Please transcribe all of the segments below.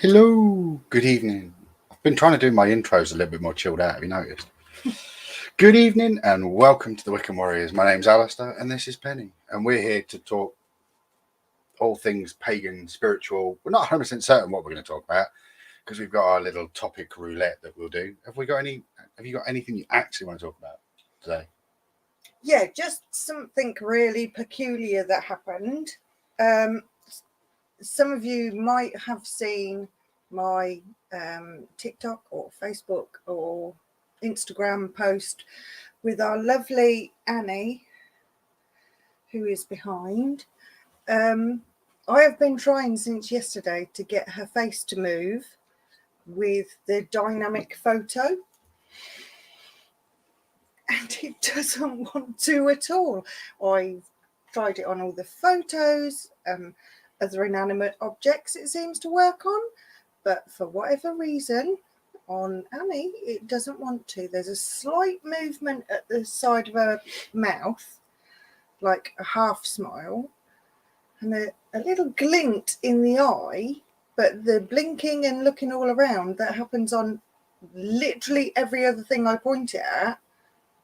Hello, good evening. I've been trying to do my intros a little bit more chilled out, have you noticed? Good evening and welcome to the Wiccan Warriors. My name's Alistair and this is Penny, and we're here to talk all things pagan, spiritual. We're not 100% certain what we're going to talk about because we've got our little topic roulette that we'll do. Have you got anything you actually want to talk about today? Yeah, just something really peculiar that happened. Um, some of you might have seen my TikTok or Facebook or Instagram post with our lovely Annie, who is behind. I have been trying since yesterday to get her face to move with the dynamic photo, and it doesn't want to at all. I've tried it on all the photos, other inanimate objects it seems to work on, but for whatever reason on Annie it doesn't want to. There's a slight movement at the side of her mouth, like a half smile, and a little glint in the eye, but the blinking and looking all around that happens on literally every other thing I point it at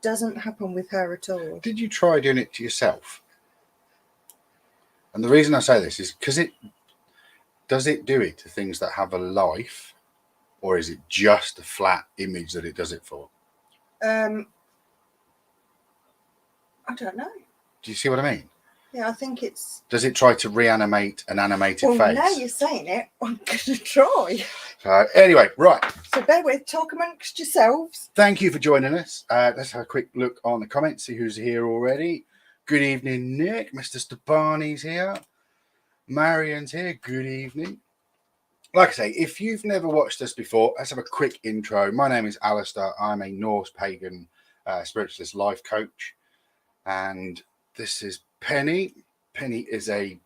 doesn't happen with her at all. Did you try doing it to yourself? And the reason I say this is because does it do it to things that have a life, or is it just a flat image that it does it for? I don't know. Do you see what I mean? Yeah, I think it's. Does it try to reanimate an animated face? Now you're saying it, I'm going to try. So anyway, right. So bear with, talk amongst yourselves. Thank you for joining us. Let's have a quick look on the comments, see who's here already. Good evening, Nick. Mr. Stepani's here. Marion's here. Good evening. Like I say, if you've never watched us before, let's have a quick intro. My name is Alistair. I'm a Norse pagan spiritualist life coach. And this is Penny. Penny is a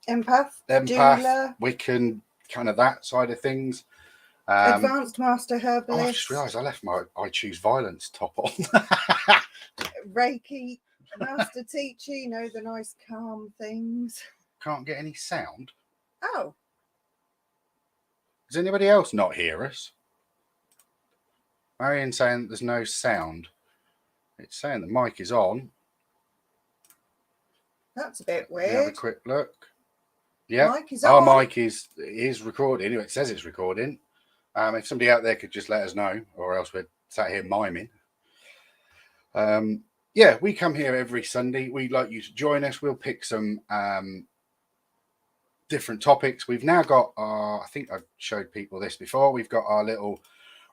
Empath, doula, Wiccan, kind of that side of things. Advanced master herbalist. I just realised I left my I Choose Violence top on. Reiki, master teacher, you know, the nice calm things. Can't get any sound. Oh. Does anybody else not hear us? Marion's saying there's no sound. It's saying the mic is on. That's a bit weird. Have a quick look. Yeah, mic is our on. mic is recording. It says it's recording. If somebody out there could just let us know, or else we're sat here miming. Yeah, we come here every Sunday. We'd like you to join us. We'll pick some different topics. We've now got I think I've showed people this before. We've got our little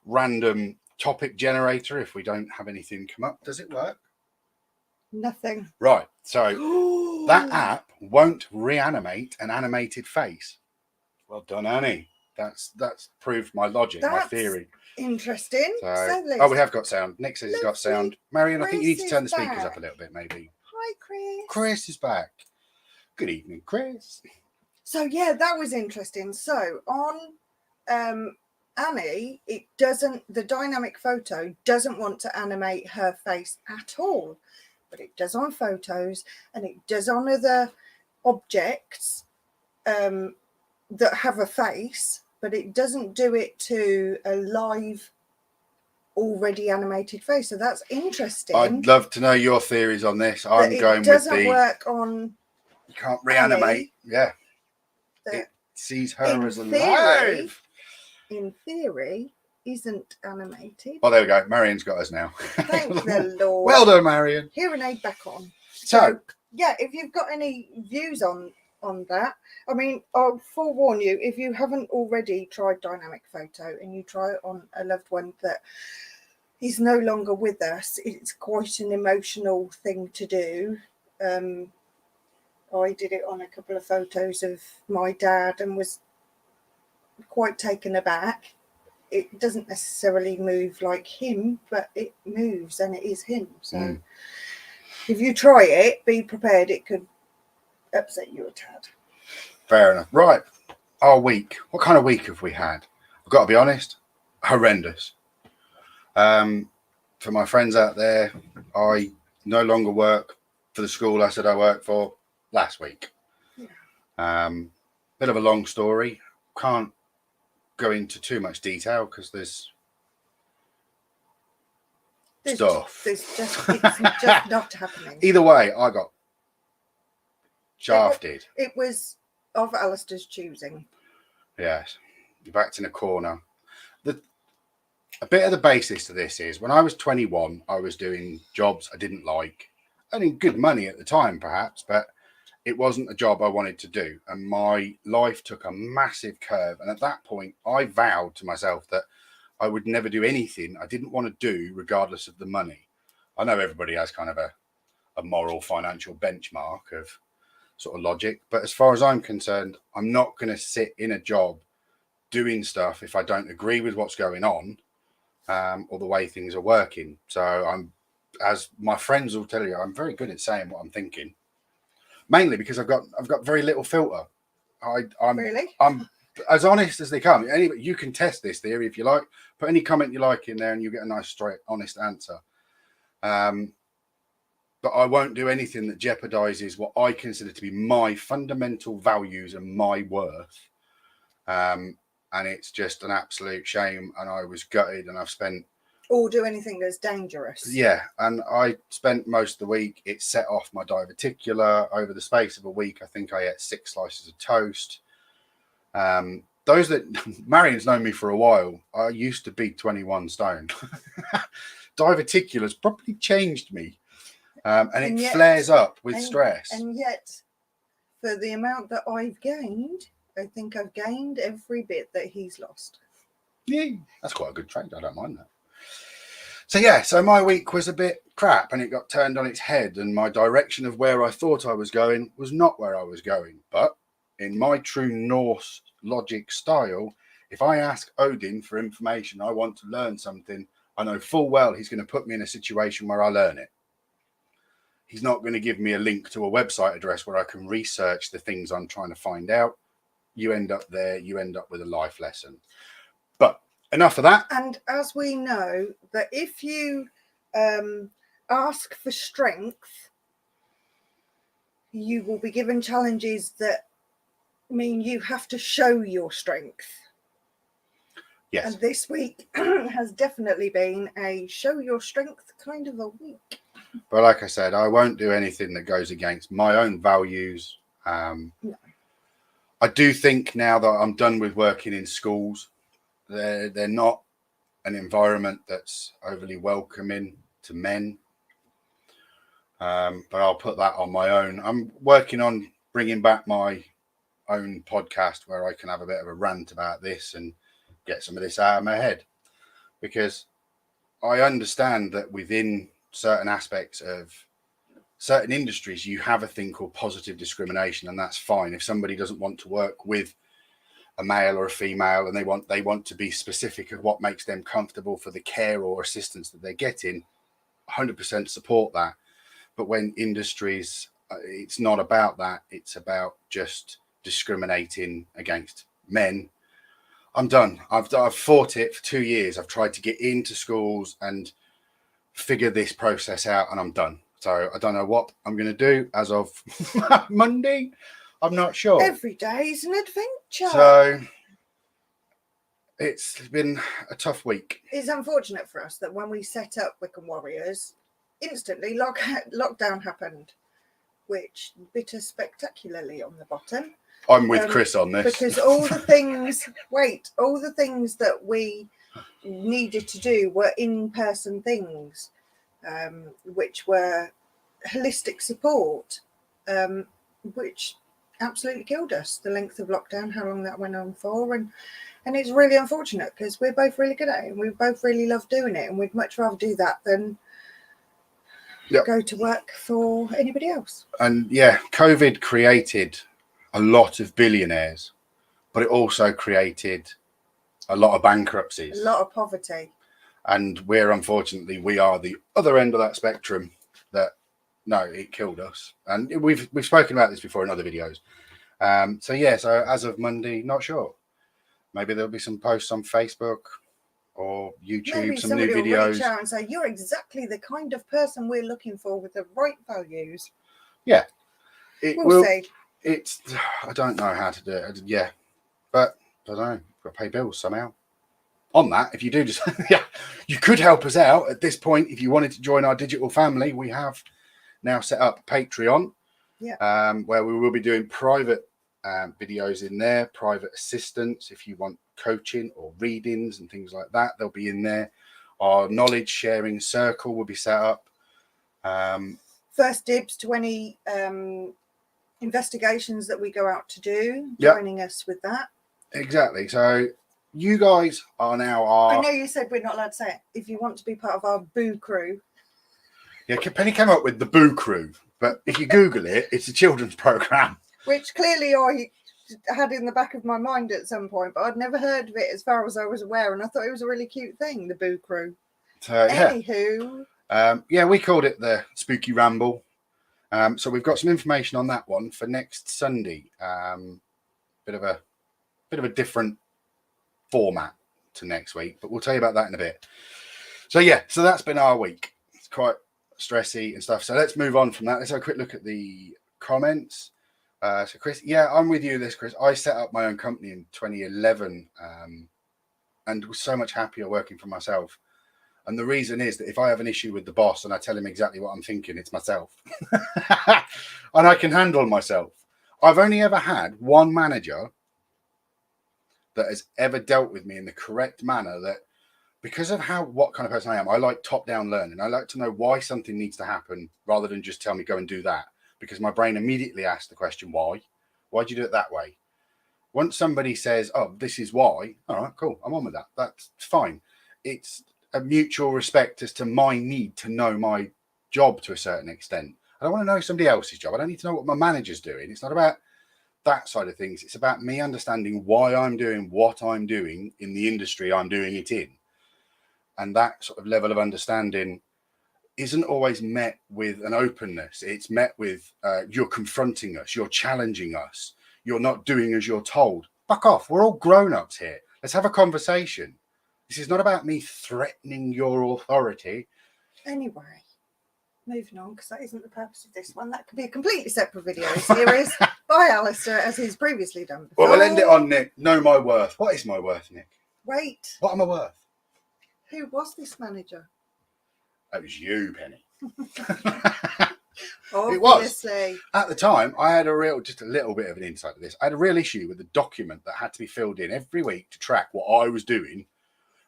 random topic generator. If we don't have anything come up, does it work? Nothing. Right. So that app won't reanimate an animated face. Well done, Annie. That's proved my logic, my theory. Interesting. So, we have got sound. Nick says he's got sound. Marion, I think you need to turn the speakers up a little bit, maybe. Hi, Chris. Chris is back. Good evening, Chris. So yeah, that was interesting. So on Annie, the dynamic photo doesn't want to animate her face at all, but it does on photos, and it does on other objects that have a face, but it doesn't do it to a live already animated face. So that's interesting. I'd love to know your theories on this. I'm going with the... It doesn't work on... You can't reanimate. Annie, yeah. It sees her as alive. In theory, isn't animated. Oh, there we go. Marion's got us now. Thank the Lord. Well done, Marion. Hearing aid back on. So yeah, if you've got any views on that, I mean, I'll forewarn you, if you haven't already tried dynamic photo and you try it on a loved one that is no longer with us, it's quite an emotional thing to do. I did it on a couple of photos of my dad and was quite taken aback. It doesn't necessarily move like him, but it moves and it is him. So if you try it, be prepared it could upset you a tad. Fair enough. Right. Our week. What kind of week have we had? I've got to be honest, horrendous. For my friends out there, I no longer work for the school I said I worked for last week. Yeah. Bit of a long story. can't go into too much detail because there's stuff. It's just not happening. Either way, I got shafted. It was of Alistair's choosing. Yes, you're backed in a corner. A bit of the basis to this is when I was 21, I was doing jobs I didn't like, earning good money at the time, perhaps, but it wasn't a job I wanted to do. And my life took a massive curve. And at that point, I vowed to myself that I would never do anything I didn't want to do, regardless of the money. I know everybody has kind of a moral financial benchmark of sort of logic, but as far as I'm concerned, I'm not going to sit in a job doing stuff if I don't agree with what's going on. Or the way things are working. So I'm, as my friends will tell you, I'm very good at saying what I'm thinking. Mainly because I've got very little filter. I'm as honest as they come. Anyway, you can test this theory if you like. Put any comment you like in there, and you get a nice, straight, honest answer. But I won't do anything that jeopardizes what I consider to be my fundamental values and my worth. And it's just an absolute shame. And I was gutted, and I've spent... Or do anything that's dangerous. Yeah, and I spent most of the week, it set off my diverticular. Over the space of a week, I think I ate 6 slices of toast. Those that... Marion's known me for a while. I used to be 21 stone. Diverticular's probably changed me. And it flares up with stress. And yet, for the amount that I've gained... I think I've gained every bit that he's lost. Yeah, that's quite a good trade. I don't mind that. So yeah, so my week was a bit crap, and it got turned on its head, and my direction of where I thought I was going was not where I was going. But in my true Norse logic style, if I ask Odin for information, I want to learn something, I know full well he's going to put me in a situation where I learn it. He's not going to give me a link to a website address where I can research the things I'm trying to find out. You end up there, you end up with a life lesson. But enough of that. And as we know, that if you ask for strength, you will be given challenges that mean you have to show your strength. Yes. And this week has definitely been a show your strength kind of a week. But like I said, I won't do anything that goes against my own values. No. I do think now that I'm done with working in schools, they're not an environment that's overly welcoming to men. But I'll put that on my own. I'm working on bringing back my own podcast where I can have a bit of a rant about this and get some of this out of my head. Because I understand that within certain aspects of certain industries, you have a thing called positive discrimination, and that's fine. If somebody doesn't want to work with a male or a female, and they want to be specific of what makes them comfortable for the care or assistance that they're getting, 100% support that. But when industries, it's not about that. It's about just discriminating against men. I'm done. I've fought it for 2 years. I've tried to get into schools and figure this process out, and I'm done. So I don't know what I'm going to do as of Monday. I'm not sure. Every day is an adventure. So it's been a tough week. It's unfortunate for us that when we set up Wiccan Warriors, instantly lockdown happened, which bit us spectacularly on the bottom. I'm with Chris on this. Because all the things that we needed to do were in-person things. Which were holistic support, which absolutely killed us. The length of lockdown, how long that went on for, and it's really unfortunate because we're both really good at it and we both really love doing it, and we'd much rather do that than go to work for anybody else. And yeah, COVID created a lot of billionaires, but it also created a lot of bankruptcies, a lot of poverty. And we are the other end of that spectrum. That no, it killed us, and we've spoken about this before in other videos. So as of Monday, not sure. Maybe there'll be some posts on Facebook or YouTube, maybe some new videos. Will reach out and say you're exactly the kind of person we're looking for with the right values. Yeah, we'll see. I don't know how to do it. Yeah, but don't know, got to pay bills somehow. On that, if you do just, yeah, you could help us out at this point. If you wanted to join our digital family, we have now set up Patreon, where we will be doing private videos in there, private assistance. If you want coaching or readings and things like that, they'll be in there. Our knowledge sharing circle will be set up. First dibs to any investigations that we go out to do, joining us with that. Exactly. So you guys are now our... I know you said we're not allowed to say it. If you want to be part of our Boo Crew. Yeah, Penny came up with the Boo Crew, but if you Google it, it's a children's program. Which clearly I had in the back of my mind at some point, but I'd never heard of it as far as I was aware, and I thought it was a really cute thing, the Boo Crew. So, Anywho. We called it the Spooky Ramble. So we've got some information on that one for next Sunday. Bit of a different format to next week, but we'll tell you about that in a bit. So that's been our week. It's quite stressy and stuff. So let's move on from that. Let's have a quick look at the comments. So Chris, I'm with you this, Chris. I set up my own company in 2011 and was so much happier working for myself. And the reason is that if I have an issue with the boss and I tell him exactly what I'm thinking, it's myself. And I can handle myself. I've only ever had one manager that has ever dealt with me in the correct manner, that because of what kind of person I am, I like top-down learning. I like to know why something needs to happen rather than just tell me go and do that, because my brain immediately asks the question, why? Why'd you do it that way? Once somebody says, oh, this is why, all right, cool, I'm on with that. That's fine. It's a mutual respect as to my need to know my job to a certain extent. I don't want to know somebody else's job. I don't need to know what my manager's doing. It's not about that side of things. It's about me understanding why I'm doing what I'm doing in the industry I'm doing it in. And that sort of level of understanding isn't always met with an openness. It's met with, you're confronting us, you're challenging us, you're not doing as you're told. Fuck off. We're all grown-ups here. Let's have a conversation. This is not about me threatening your authority. Anyway, moving on, because that isn't the purpose of this one. That could be a completely separate video series by Alistair, as he's previously done before. Well, we'll end it on, Nick. Know my worth. What is my worth, Nick? Wait. What am I worth? Who was this manager? That was you, Penny. It was. At the time, I had just a little bit of an insight to this. I had a real issue with the document that had to be filled in every week to track what I was doing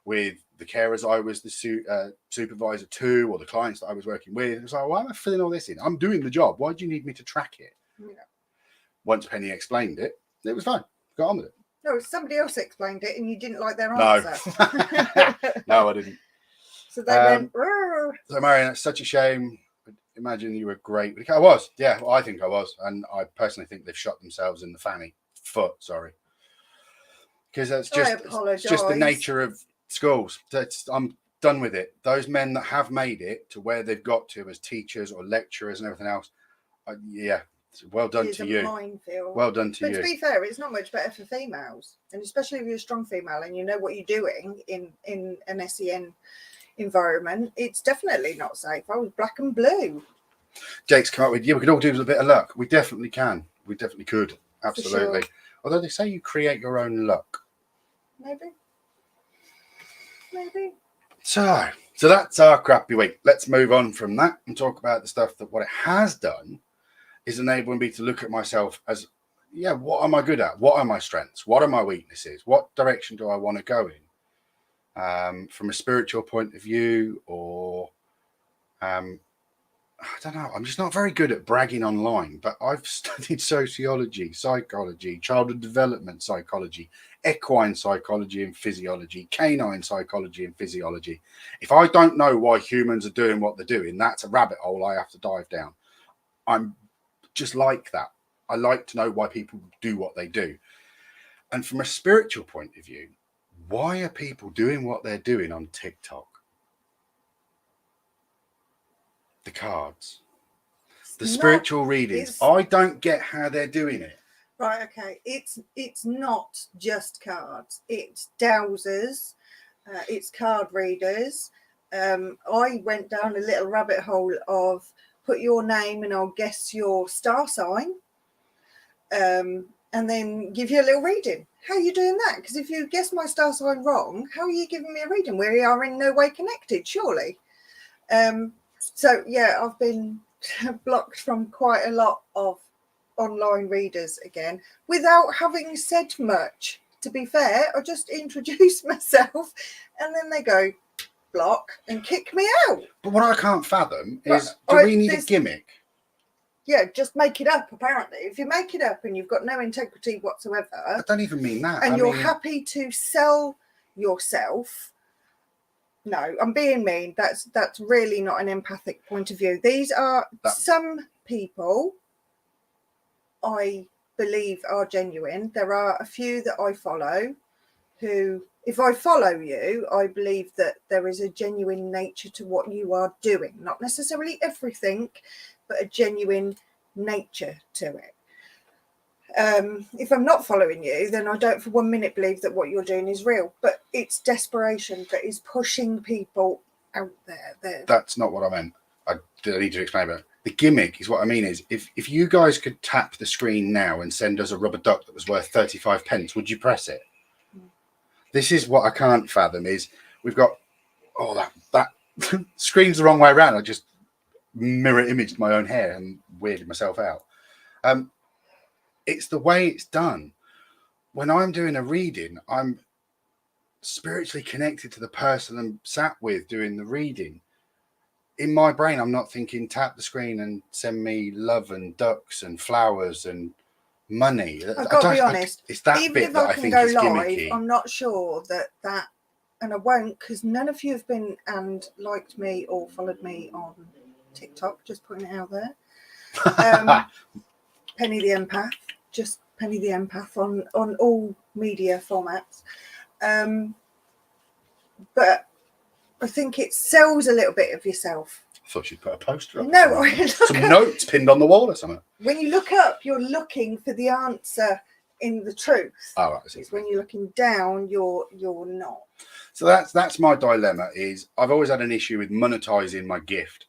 with the carers I was the supervisor to, or the clients that I was working with. It was like, why am I filling all this in? I'm doing the job. Why do you need me to track it? Yeah. Once Penny explained it, it was fine. Got on with it. No, somebody else explained it and you didn't like their answer. No, I didn't. So they went, Rrr. So Marion, it's such a shame. Imagine you were great. I was. Yeah, well, I think I was. And I personally think they've shot themselves in the foot, sorry. Because that's just the nature of schools. I'm done with it. Those men that have made it to where they've got to as teachers or lecturers and everything else, well done to you. Minefield. Well done to you. But to be fair, it's not much better for females, and especially if you're a strong female and you know what you're doing in an SEN environment. It's definitely not safe. I was black and blue. Jake's come up with, we could all do with a bit of luck. We definitely can. We definitely could. Absolutely. Sure. Although they say you create your own luck. Maybe. So that's our crappy week. Let's move on from that and talk about the stuff that what it has done is enabling me to look at myself as, what am I good at? What are my strengths? What are my weaknesses? What direction do I want to go in? From a spiritual point of view, or I don't know. I'm just not very good at bragging online, but I've studied sociology, psychology, childhood development psychology, equine psychology and physiology, canine psychology and physiology. If I don't know why humans are doing what they're doing, that's a rabbit hole I have to dive down. I'm just like that. I like to know why people do what they do. And from a spiritual point of view, why are people doing what they're doing on TikTok? The cards, the spiritual readings. I don't get how they're doing it. Right, okay. It's not just cards. It's dowsers. It's card readers. I went down a little rabbit hole of put your name and I'll guess your star sign, and then give you a little reading. how are you doing that? Because if you guess my star sign wrong, how are you giving me a reading? We are in no way connected, surely. So yeah, I've been blocked from quite a lot of online readers again without having said much. To be fair, I just introduce myself and then they go block and kick me out. But what I can't fathom is, But we need a gimmick? Yeah, just make it up, apparently. If you make it up and you've got no integrity whatsoever, I don't even mean that. and you're happy to sell yourself, no, I'm being mean. That's really not an empathic point of view. These are some people I believe are genuine. There are a few that I follow who, if I follow you, I believe that there is a genuine nature to what you are doing. Not necessarily everything, but a genuine nature to it. If I'm not following you, then I don't for 1 minute believe that what you're doing is real. But it's desperation that is pushing people out there. That's not what I meant. I need to explain about it. The gimmick is what I mean is, if you guys could tap the screen now and send us a rubber duck that was worth 35 pence, would you press it? This is what I can't fathom is we've got that screen's the wrong way around. I just mirror imaged my own hair and weirded myself out. It's the way it's done. When I'm doing a reading, I'm spiritually connected to the person I'm sat with doing the reading. In my brain, I'm not thinking tap the screen and send me love and ducks and flowers and money. I've got to be honest. It's that even bit if that I I can think go is live, gimmicky. I'm not sure that, and I won't, because none of you have been and liked me or followed me on TikTok. Just putting it out there. Penny the Empath, just Penny the Empath on all media formats. But I think it sells a little bit of yourself. I thought you'd put a poster up. No, some notes pinned on the wall or something. When you look up, you're looking for the answer in the truth. Oh, right. It's when you're looking down, you're not. So that's my dilemma. Is I've always had an issue with monetizing my gift.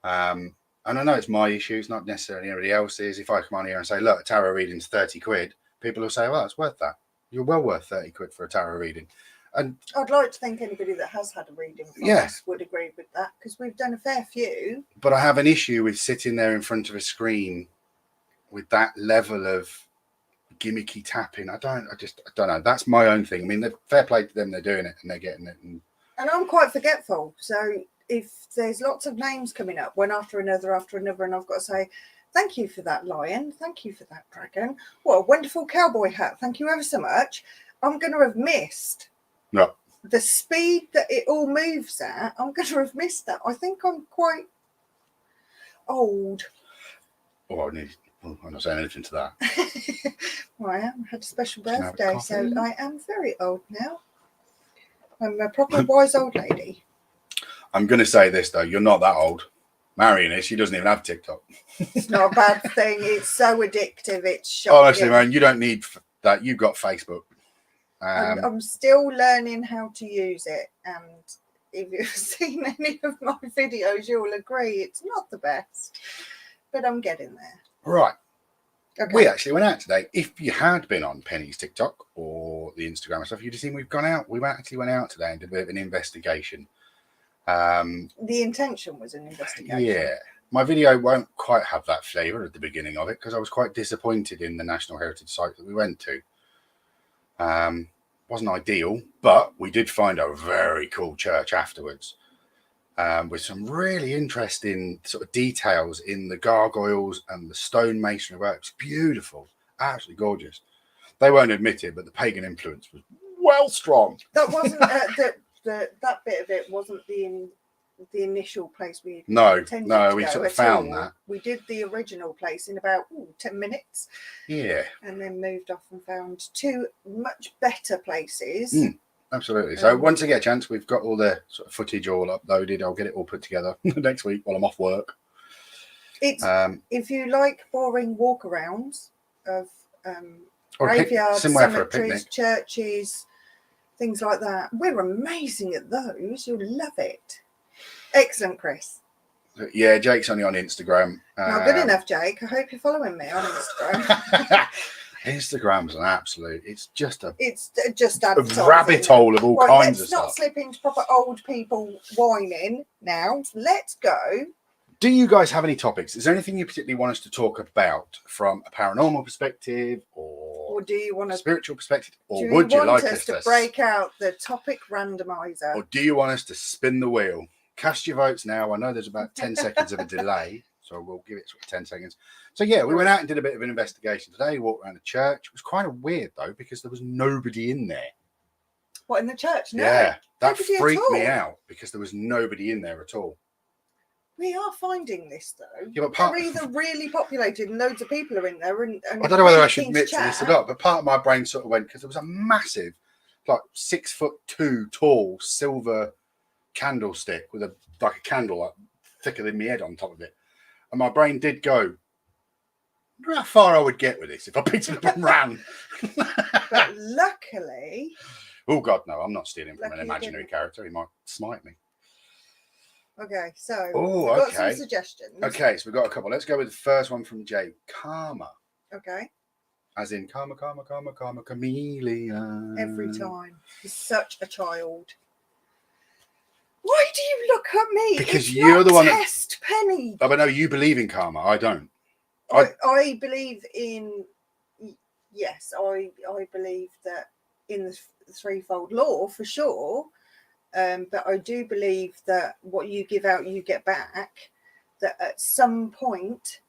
And I know it's my issue. It's not necessarily anybody else's. If I come on here and say, look, a tarot reading's 30 quid, people will say, well, it's worth that. You're well worth 30 quid for a tarot reading. And I'd like to think anybody that has had a reading from us would agree with that, because we've done a fair few. But I have an issue with sitting there in front of a screen with that level of gimmicky tapping. I don't know. That's my own thing. I mean, fair play to them. They're doing it and they're getting it. And I'm quite forgetful. So if there's lots of names coming up, one after another, and I've got to say, thank you for that lion. Thank you for that dragon. What a wonderful cowboy hat. Thank you ever so much. I'm going to have missed the speed that it all moves at. I'm going to have missed that. I think I'm quite old. Oh, I'm not saying anything to that. Well, I had a special birthday, so I am very old now. I'm a proper wise old lady. I'm going to say this, though. You're not that old. Marion is. She doesn't even have TikTok. It's not a bad thing. It's so addictive. It's shocking. Honestly, man, you don't need that. You've got Facebook. I'm still learning how to use it. And if you've seen any of my videos, you'll agree it's not the best. But I'm getting there. Right. Okay. We actually went out today. If you had been on Penny's TikTok or the Instagram and stuff, you'd have seen we've gone out. We actually went out today and did a bit of an investigation. The intention was an investigation. Yeah. My video won't quite have that flavour at the beginning of it because I was quite disappointed in the National Heritage Site that we went to. Wasn't ideal, but we did find a very cool church afterwards. With some really interesting sort of details in the gargoyles and the stone masonry work. It's beautiful, absolutely gorgeous. They won't admit it, but the pagan influence was well strong. That wasn't that bit of it wasn't the initial place we intended to we go sort of found that. We did the original place in about 10 minutes. Yeah. And then moved off and found two much better places. Absolutely. So once I get a chance, we've got all the sort of footage all uploaded. I'll get it all put together next week while I'm off work. It's if you like boring walkarounds of graveyards, cemeteries, churches, things like that, we're amazing at those. You'll love it. Excellent, Chris. Yeah, Jake's only on Instagram. Not good enough, Jake. I hope you're following me on Instagram. Instagram's an absolute. It's just a advertising. rabbit hole of all kinds of stuff. Let's not slip into proper old people whining now. Let's go. Do you guys have any topics? Is there anything you particularly want us to talk about from a paranormal perspective, or do you want a spiritual perspective, or do would you want like us to break out the topic randomizer, or do you want us to spin the wheel? Cast your votes now. I know there's about 10 seconds of a delay, so we'll give it sort of 10 seconds. So yeah, we went out and did a bit of an investigation today. Walked around the church. It was kind of weird though because there was nobody in there. What, in the church? No, yeah, that nobody freaked me out because there was nobody in there at all. We are finding this though. Yeah, but they're either really populated and loads of people are in there, and I don't know whether I should admit to this or not, but part of my brain sort of went because there was a massive, like 6'2" tall silver candlestick with a candle like thicker than my head on top of it, and my brain did go, I wonder how far I would get with this if I picked it up and ran. But luckily, oh God, no, I'm not stealing from an imaginary character. He might smite me. Okay, so we've got some suggestions. Okay, so we've got a couple. Let's go with the first one from Jay. Karma. Okay. As in karma, chameleon. Every time. He's such a child. Why do you look at me? Because you're the one Test Penny. I know you believe in karma. I don't. I believe in. Yes, I believe that in the threefold law for sure. But I do believe that what you give out, you get back. That at some point,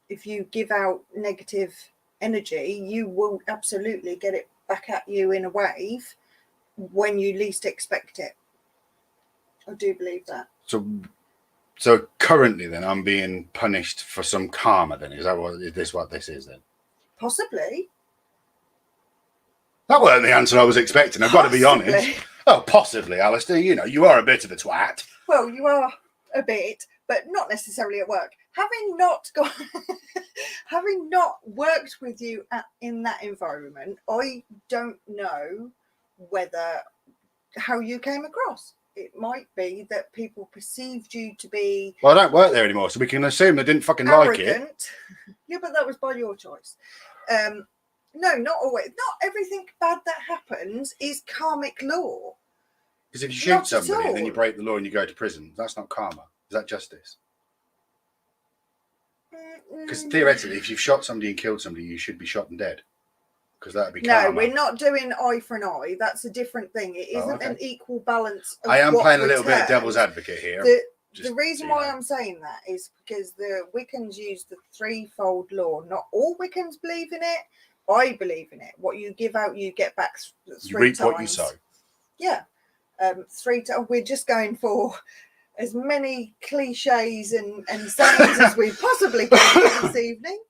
if you give out negative energy, you will absolutely get it back at you in a wave when you least expect it. I do believe that. So currently, then I'm being punished for some karma. Then is this what this is? Then possibly. That weren't the answer I was expecting. I've got to be honest. Oh, possibly, Alistair. You know, you are a bit of a twat. Well, you are a bit, but not necessarily at work. Having not worked with you in that environment, I don't know how you came across. It might be that people perceived you to be. Well, I don't work there anymore, so we can assume they didn't fucking arrogant. Like it. Yeah, but that was by your choice. No, not always. Not everything bad that happens is karmic law. Because if you shoot somebody and then you break the law and you go to prison, that's not karma. Is that justice? Because theoretically, if you've shot somebody and killed somebody, you should be shot and dead. Because that would be karma. No, we're not doing eye for an eye. That's a different thing. It isn't an equal balance. I am playing a little bit of devil's advocate here. The reason why I'm saying that is because the Wiccans use the threefold law. Not all Wiccans believe in it. I believe in it. What you give out, you get back 3 times. You reap what you sow. Yeah. 3 times. We're just going for as many cliches and sayings as we possibly can this evening.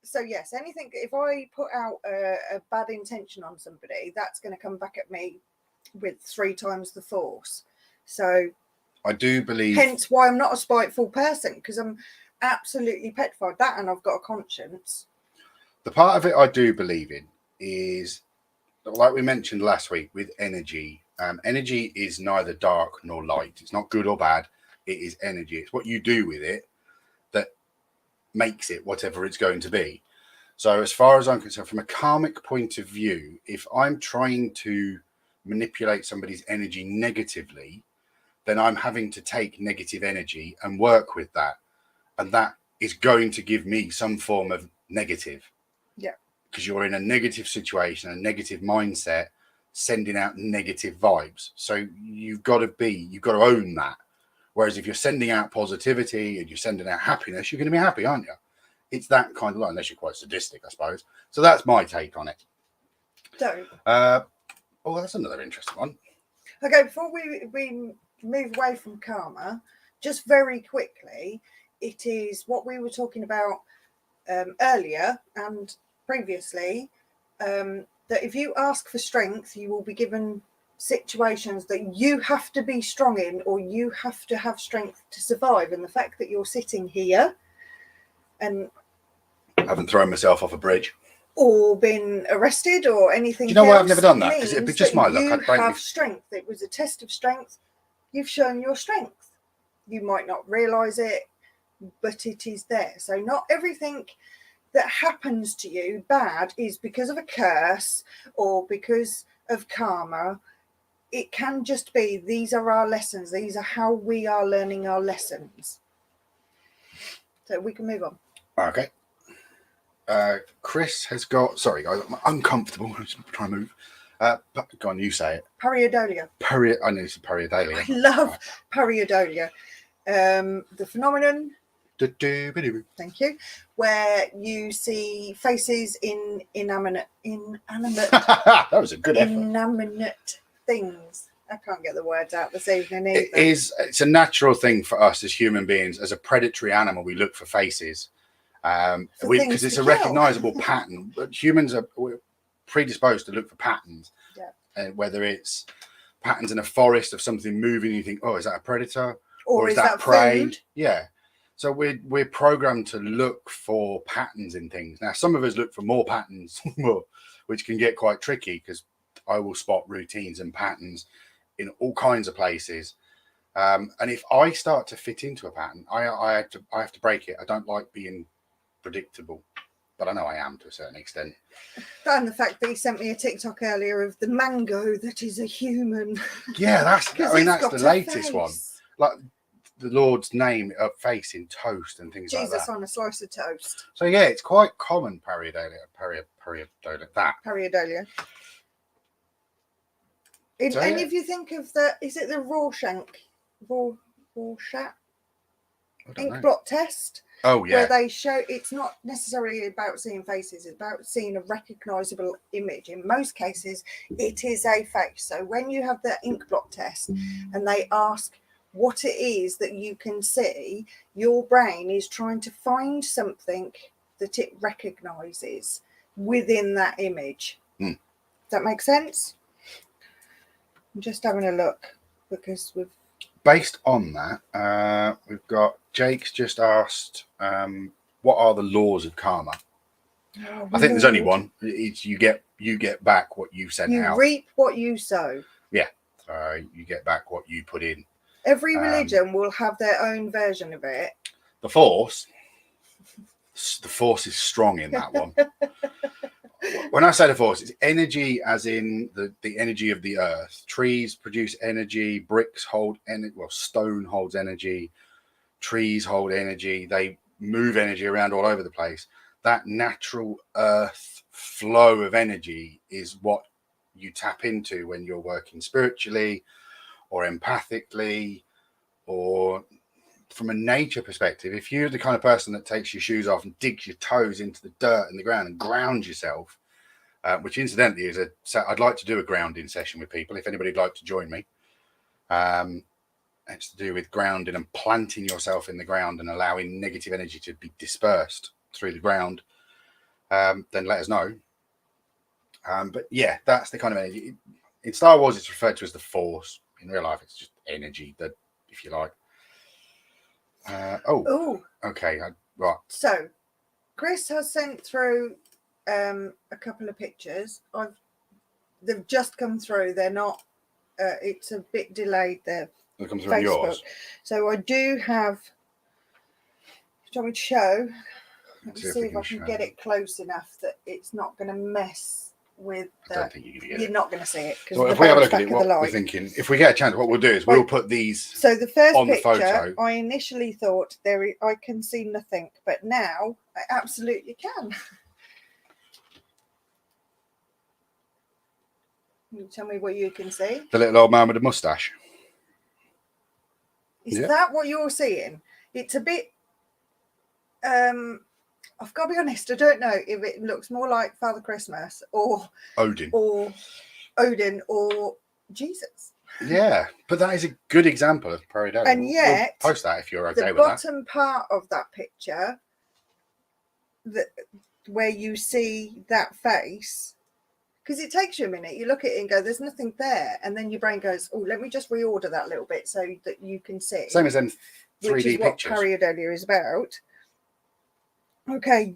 So yes, anything, if I put out a bad intention on somebody, that's going to come back at me with 3 times the force. So I do believe. Hence why I'm not a spiteful person, because I'm absolutely petrified that, and I've got a conscience. The part of it I do believe in is, like we mentioned last week, with energy. Energy is neither dark nor light. It's not good or bad. It is energy. It's what you do with it that makes it whatever it's going to be. So as far as I'm concerned, from a karmic point of view, if I'm trying to manipulate somebody's energy negatively, then I'm having to take negative energy and work with that. And that is going to give me some form of negative. Yeah. Because you're in a negative situation, a negative mindset, sending out negative vibes. So you've got to own that. Whereas if you're sending out positivity and you're sending out happiness, you're going to be happy, aren't you? It's that kind of, unless you're quite sadistic, I suppose. So that's my take on it. Don't. That's another interesting one. Okay, before we move away from karma, just very quickly, it is what we were talking about earlier and previously, that if you ask for strength, you will be given situations that you have to be strong in, or you have to have strength to survive. And the fact that you're sitting here and I haven't thrown myself off a bridge or been arrested or anything. Do you know why I've never done that? Because it'd be just my luck. You have strength. It was a test of strength. You've shown your strength. You might not realise it, but it is there. So not everything that happens to you bad is because of a curse or because of karma. It can just be, these are our lessons. These are how we are learning our lessons. So we can move on. Okay. Chris has got, sorry guys, I'm uncomfortable. I'm just trying to move. Go on, you say it. Pareidolia. I know it's pareidolia. I love pareidolia. The phenomenon, thank you, where you see faces in inanimate that was a good effort. inanimate things. I can't get the words out this evening either. It's a natural thing for us as human beings. As a predatory animal, we look for faces because it's a recognizable pattern. But humans we're predisposed to look for patterns. Yeah. Whether it's patterns in a forest of something moving, you think, oh, is that a predator? Or is that prey? Food? Yeah. So we're programmed to look for patterns in things. Now, some of us look for more patterns, which can get quite tricky because I will spot routines and patterns in all kinds of places. And if I start to fit into a pattern, I have to break it. I don't like being predictable, but I know I am to a certain extent. And the fact that he sent me a TikTok earlier of the mango that is a human. Yeah, that's the latest face. one. Like the Lord's name face in toast and things like that. Jesus on a slice of toast. So yeah, it's quite common pareidolia. Pareidolia. And if you think of is it the Rorschach ink blot test? Oh yeah. Where they show it's not necessarily about seeing faces, it's about seeing a recognizable image. In most cases, it is a face. So when you have the ink blot test and they ask what it is that you can see, your brain is trying to find something that it recognizes within that image. Does that make sense? I'm just having a look because based on that, we've got Jake's just asked, what are the laws of karma? Oh, I think there's only one. It's you get back what you sent out. You reap what you sow. Yeah. So you get back what you put in. Every religion will have their own version of it. The force is strong in that one. When I say the force, it's energy as in the energy of the earth. Trees produce energy, bricks hold energy, stone holds energy, trees hold energy, they move energy around all over the place. That natural earth flow of energy is what you tap into when you're working spiritually or empathically or from a nature perspective. If you're the kind of person that takes your shoes off and digs your toes into the dirt and the ground and grounds yourself, which incidentally is I'd like to do a grounding session with people if anybody'd like to join me. It's to do with grounding and planting yourself in the ground and allowing negative energy to be dispersed through the ground. Then let us know. But yeah, that's the kind of energy. In Star Wars, it's referred to as the Force. In real life, it's just energy, that, if you like. Okay, right. So, Chris has sent through a couple of pictures. They've just come through. They're not. It's a bit delayed. They're come through yours. So I do have. Do you want me to show? Let's see if I can get it close enough that it's not going to mess with. I don't think you're not going to see it. So if we have a look at it, what we're thinking, if we get a chance, what we'll do is we'll put these. So the first on picture, the photo. I initially thought I can see nothing, but now I absolutely can. Can you tell me what you can see? The little old man with a moustache. Is that what you're seeing? It's a bit. I've got to be honest. I don't know if it looks more like Father Christmas or Odin or Jesus. Yeah, but that is a good example of pareidolia. And yet, we'll post that if you're okay with that. The bottom part of that picture, where you see that face, because it takes you a minute. You look at it and go, "There's nothing there," and then your brain goes, "Oh, let me just reorder that a little bit so that you can see." Same as them 3D which is pictures. What pareidolia is about. Okay,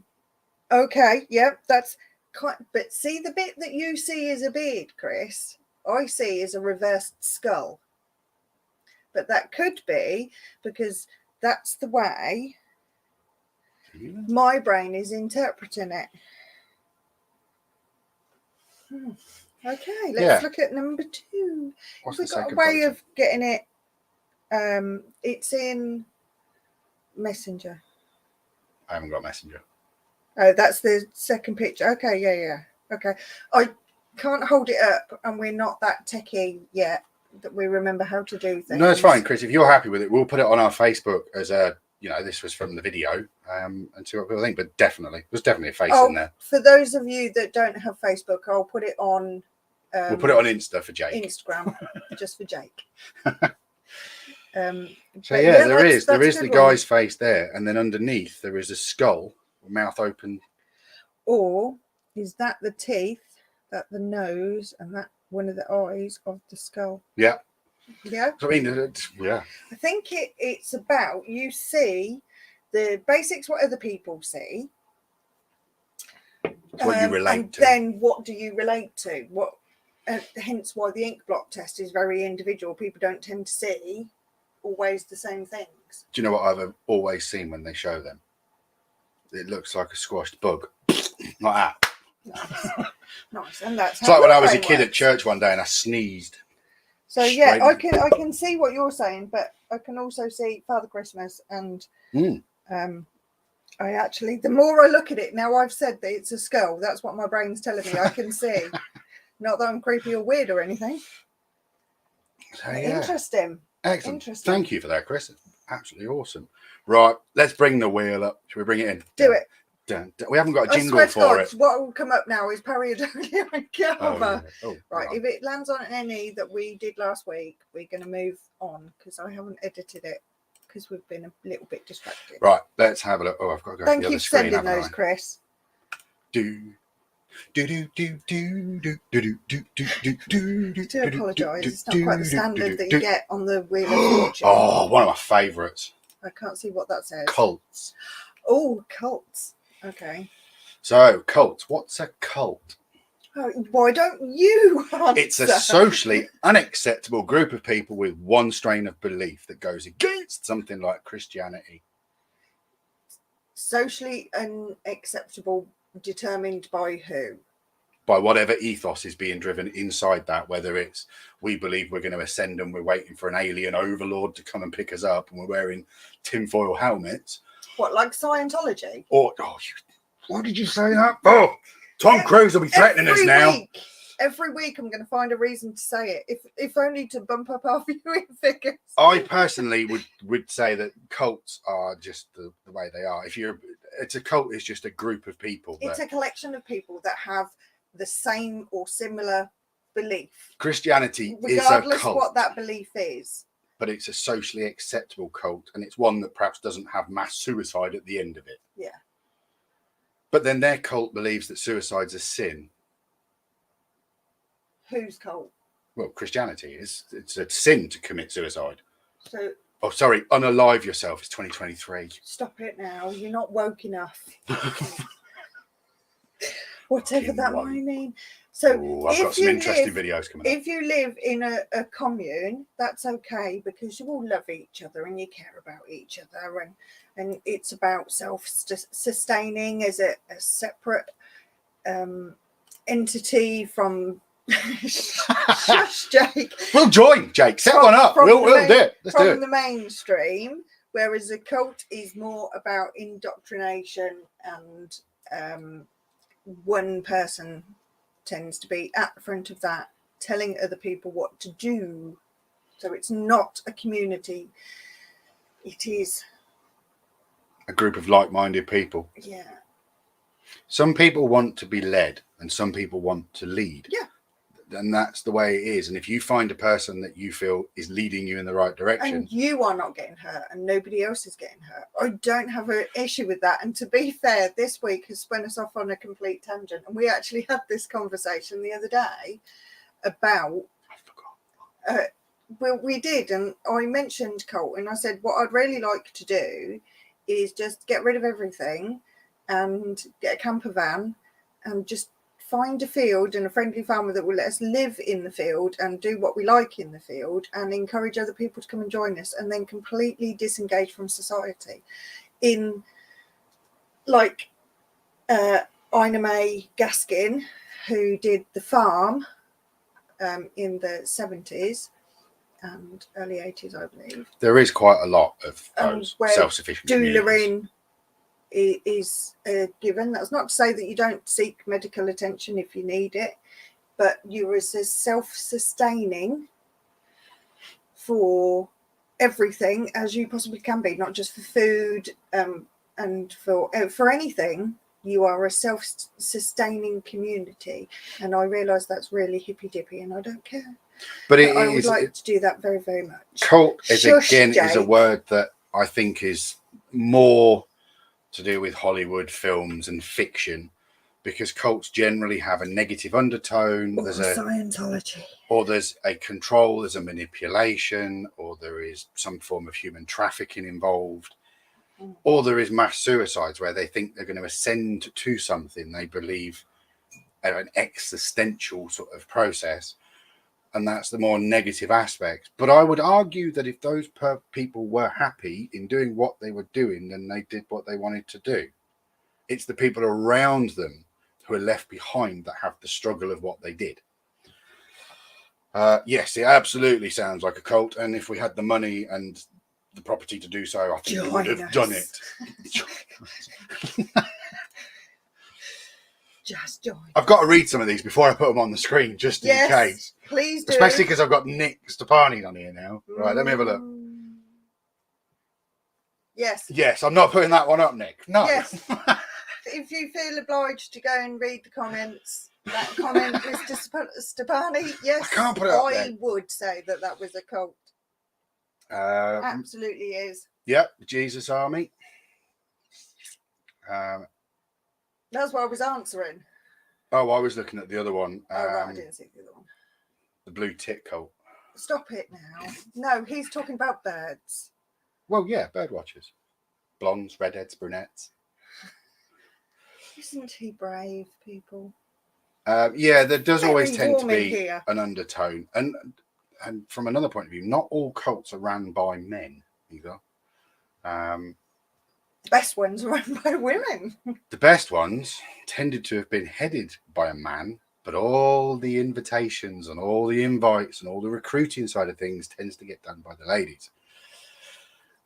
yep, that's quite. But see the bit that you see as a beard, Chris. I see as a reversed skull. But that could be because that's the way My brain is interpreting it. Okay, let's look at number 2. What's Have we the got a second way photo? of getting it? It's in Messenger. I haven't got Messenger. Oh, that's the second picture. Okay, yeah. Okay. I can't hold it up, and we're not that techie yet that we remember how to do things. No, it's fine, Chris. If you're happy with it, we'll put it on our Facebook as a, this was from the video, and see what people think. But definitely, there's definitely a face in there. For those of you that don't have Facebook, I'll put it on. We'll put it on Insta for Jake. Instagram, just for Jake. So yeah, there is the guy's face there, and then underneath there is a skull, mouth open. Or is that the teeth, that the nose, and that one of the eyes of the skull? Yeah. Yeah. So, I mean, yeah. I think it's about, you see the basics, what other people see. It's what you relate and to. Then what do you relate to? Hence why the ink block test is very individual. People don't tend to see always the same things. Do you know what I've always seen when they show them? It looks like a squashed bug. Like that. Nice. And that's it's like when I was a kid at church one day and I sneezed. So yeah, I can see what you're saying, but I can also see Father Christmas, and I actually, the more I look at it now, I've said that it's a skull. That's what my brain's telling me. I can see. Not that I'm creepy or weird or anything. So, yeah. Interesting. Excellent. Interesting. Thank you for that, Chris. Absolutely awesome. Right, let's bring the wheel up. Shall we bring it in? Do it. We haven't got a jingle for it. What will come up now is Pareidolia and Galva. Oh, right, if it lands on any that we did last week, we're going to move on because I haven't edited it because we've been a little bit distracted. Right, let's have a look. Oh, I've got to go Thank to the you other for screen. sending those, Chris. Do I do apologise. It's not quite the standard that you get on the Wheel of Fortune. Oh, one of my favourites. I can't see what that says. Cults. Oh, cults. Okay. So, cults. What's a cult? Oh, why don't you answer? It's a socially unacceptable group of people with one strain of belief that goes against something like Christianity. Socially unacceptable, determined by who? By whatever ethos is being driven inside that, whether it's we believe we're going to ascend and we're waiting for an alien overlord to come and pick us up and we're wearing tinfoil helmets. What, like Scientology? Or, why did you say that? Oh, Tom Cruise will be threatening us now. Every week I'm going to find a reason to say it, if only to bump up our viewing figures. I personally would say that cults are just the way they are. It's a cult is just a group of people. It's a collection of people that have the same or similar belief. Christianity is a cult. Regardless what that belief is. But it's a socially acceptable cult, and it's one that perhaps doesn't have mass suicide at the end of it. Yeah. But then their cult believes that suicide's a sin. Whose cult? Well, Christianity is. It's a sin to commit suicide. So. Oh, sorry, unalive yourself. It's 2023. Stop it now. You're not woke enough. Whatever that might mean. So I've got some interesting videos coming up. If you live in a commune, that's okay because you all love each other and you care about each other, and it's about self-sustaining as a separate entity from Shush, Jake. We'll join, Jake. Set one up. We'll do it. Let's do it. From the mainstream, whereas a cult is more about indoctrination and one person tends to be at the front of that, telling other people what to do. So it's not a community. It is a group of like-minded people. Yeah. Some people want to be led and some people want to lead. Yeah. And that's the way it is. And if you find a person that you feel is leading you in the right direction. And you are not getting hurt and nobody else is getting hurt. I don't have an issue with that. And to be fair, this week has spun us off on a complete tangent. And we actually had this conversation the other day about... I forgot. Well, we did. And I mentioned cult. And I said, what I'd really like to do is just get rid of everything and get a camper van and just find a field and a friendly farmer that will let us live in the field and do what we like in the field and encourage other people to come and join us and then completely disengage from society in like Ina May Gaskin, who did The Farm in the 70s and early 80s, I believe. There is quite a lot of those where self-sufficient communities. Doulaing is given. That's not to say that you don't seek medical attention if you need it, but you're as self-sustaining for everything as you possibly can be, not just for food and for anything. You are a self-sustaining community, and I realise that's really hippy-dippy, and I don't care. But I would like to do that very, very much. Cult is Jake. a word that I think is more to do with Hollywood films and fiction, because cults generally have a negative undertone. Or Scientology. Or there's a control, there's a manipulation, or there is some form of human trafficking involved. Or there is mass suicides where they think they're going to ascend to something they believe an existential sort of process. And that's the more negative aspect. But I would argue that if those people were happy in doing what they were doing, then they did what they wanted to do. It's the people around them who are left behind that have the struggle of what they did. Yes, it absolutely sounds like a cult. And if we had the money and the property to do so, I think we would have done it. Just join. I've got to read some of these before I put them on the screen, just in case. Please do. Especially because I've got Nick Stepani on here now. Right, let me have a look. Yes. Yes, I'm not putting that one up, Nick. No. Yes. If you feel obliged to go and read the comments, that comment, Mr. Stepani, yes, I can't put it up I there. would say that was a cult. Absolutely is. Yep, the Jesus Army. That's what I was answering. Oh, I was looking at the other one. Right, I didn't see the other one. The Blue Tit Cult. Stop it now. No, he's talking about birds. Well, yeah, bird watchers. Blondes, redheads, brunettes. Isn't he brave, people? Yeah, there does always tend to be here. an undertone. And from another point of view, not all cults are ran by men either. The best ones are run by women. The best ones tended to have been headed by a man, but all the invitations and all the invites and all the recruiting side of things tends to get done by the ladies.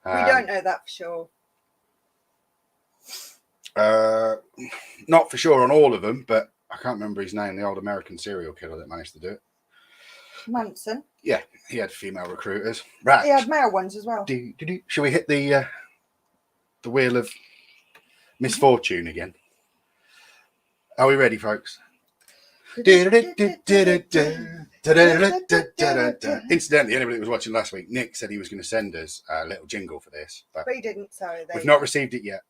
We don't know that for sure. Not for sure on all of them, but I can't remember his name, the old American serial killer that managed to do it. Manson. Yeah, he had female recruiters. Right. He had male ones as well. Shall we hit the wheel of misfortune again? Are we ready, folks? Incidentally, anybody that was watching last week, Nick said he was going to send us a little jingle for this, but he didn't, so we've not received it yet.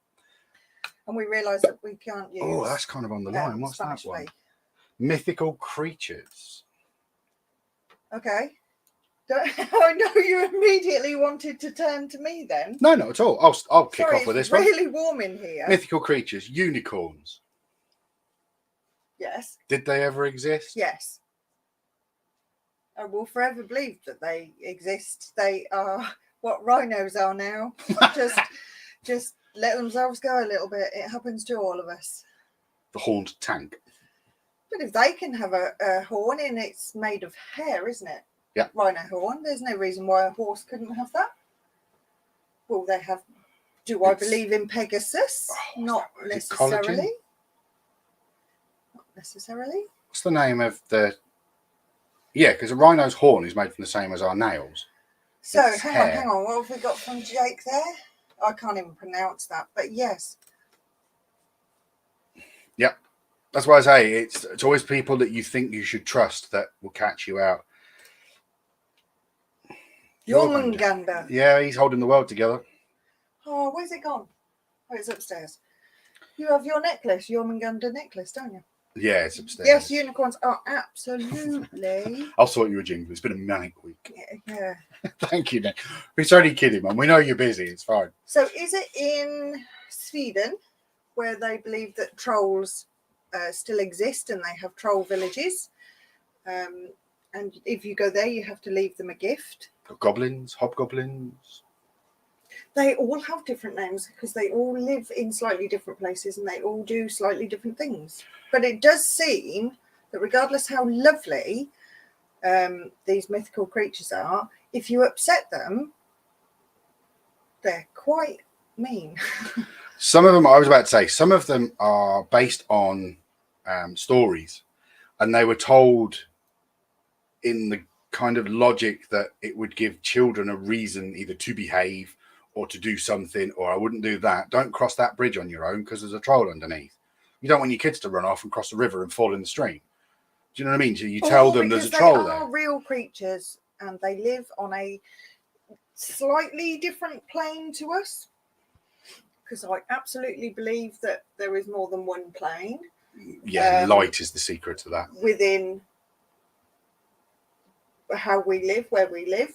And we realised that we can't use. Oh, that's kind of on the line. What's Spanish that one? way. Mythical creatures. Okay. I know you immediately wanted to turn to me then. No, not at all. I'll kick off with this one. It's really warm in here. Mythical creatures, unicorns. Yes. Did they ever exist? Yes. I will forever believe that they exist. They are what rhinos are now. just let themselves go a little bit. It happens to all of us. The horned tank. But if they can have a horn and it's made of hair, isn't it? Yeah. Rhino horn. There's no reason why a horse couldn't have that. Well, they have. I believe in Pegasus? Not necessarily. Not necessarily. What's the name of the... Yeah, because a rhino's horn is made from the same as our nails. So, hang on. What have we got from Jake there? I can't even pronounce that, but yes. Yep. That's why I say it's always people that you think you should trust that will catch you out. Jormungandr. Yeah, he's holding the world together. Oh, where's it gone? Oh, it's upstairs. You have your necklace, Jormungandr necklace, don't you? Yeah, it's upstairs. Yes, unicorns are absolutely. I'll sort you a jingle. It's been a manic week. Yeah. Thank you, Nick. We're only kidding, man. We know you're busy. It's fine. So, is it in Sweden where they believe that trolls still exist and they have troll villages? And if you go there, you have to leave them a gift. Got goblins, hobgoblins. they all have different names because they all live in slightly different places and they all do slightly different things. But it does seem that regardless how lovely these mythical creatures are, if you upset them, they're quite mean. Some of them, I was about to say, some of them are based on stories, and they were told in the kind of logic that it would give children a reason either to behave or to do something, or I wouldn't do that. Don't cross that bridge on your own because there's a troll underneath. You don't want your kids to run off and cross the river and fall in the stream. Do you know what I mean? So you tell them there's a troll there. They are real creatures and they live on a slightly different plane to us. Because I absolutely believe that there is more than one plane. Yeah, light is the secret to that. Within how we live, where we live,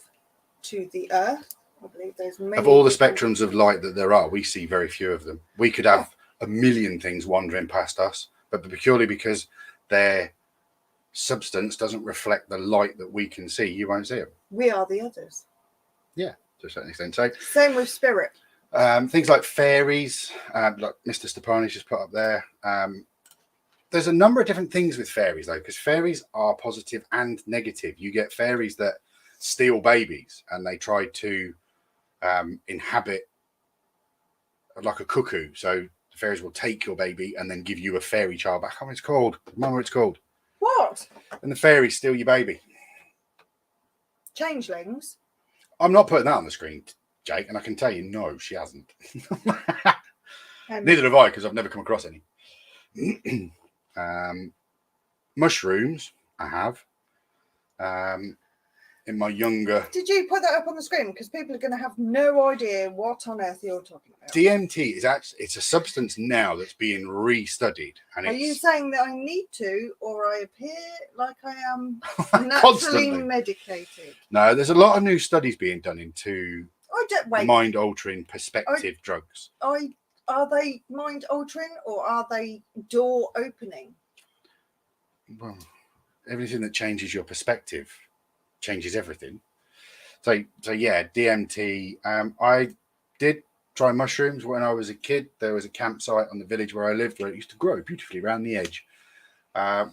to the earth. I believe there's many. Of all the spectrums of light that there are, we see very few of them. We could have a million things wandering past us, but purely because their substance doesn't reflect the light that we can see, you won't see them. We are the others. Yeah, to a certain extent. So, same with spirit. Things like fairies, like Mr. Stepani's just put up there. There's a number of different things with fairies, though, because fairies are positive and negative. You get fairies that steal babies and they try to inhabit like a cuckoo. So the fairies will take your baby and then give you a fairy child back. What it's called? Remember what it's called? What? And the fairies steal your baby. Changelings? I'm not putting that on the screen, Jake, and I can tell you, no, she hasn't. Neither have I, because I've never come across any. Mushrooms, I have. In my younger... Did you put that up on the screen? Because people are going to have no idea what on earth you're talking about. DMT is actually, it's a substance now that's being restudied. And are you saying that I need to, or I appear like I am naturally medicated? No, there's a lot of new studies being done into wait. mind-altering perspective drugs. Are they mind-altering or are they door-opening? Well, everything that changes your perspective changes everything. So yeah, DMT. I did try mushrooms when I was a kid. There was a campsite on the village where I lived where it used to grow beautifully around the edge.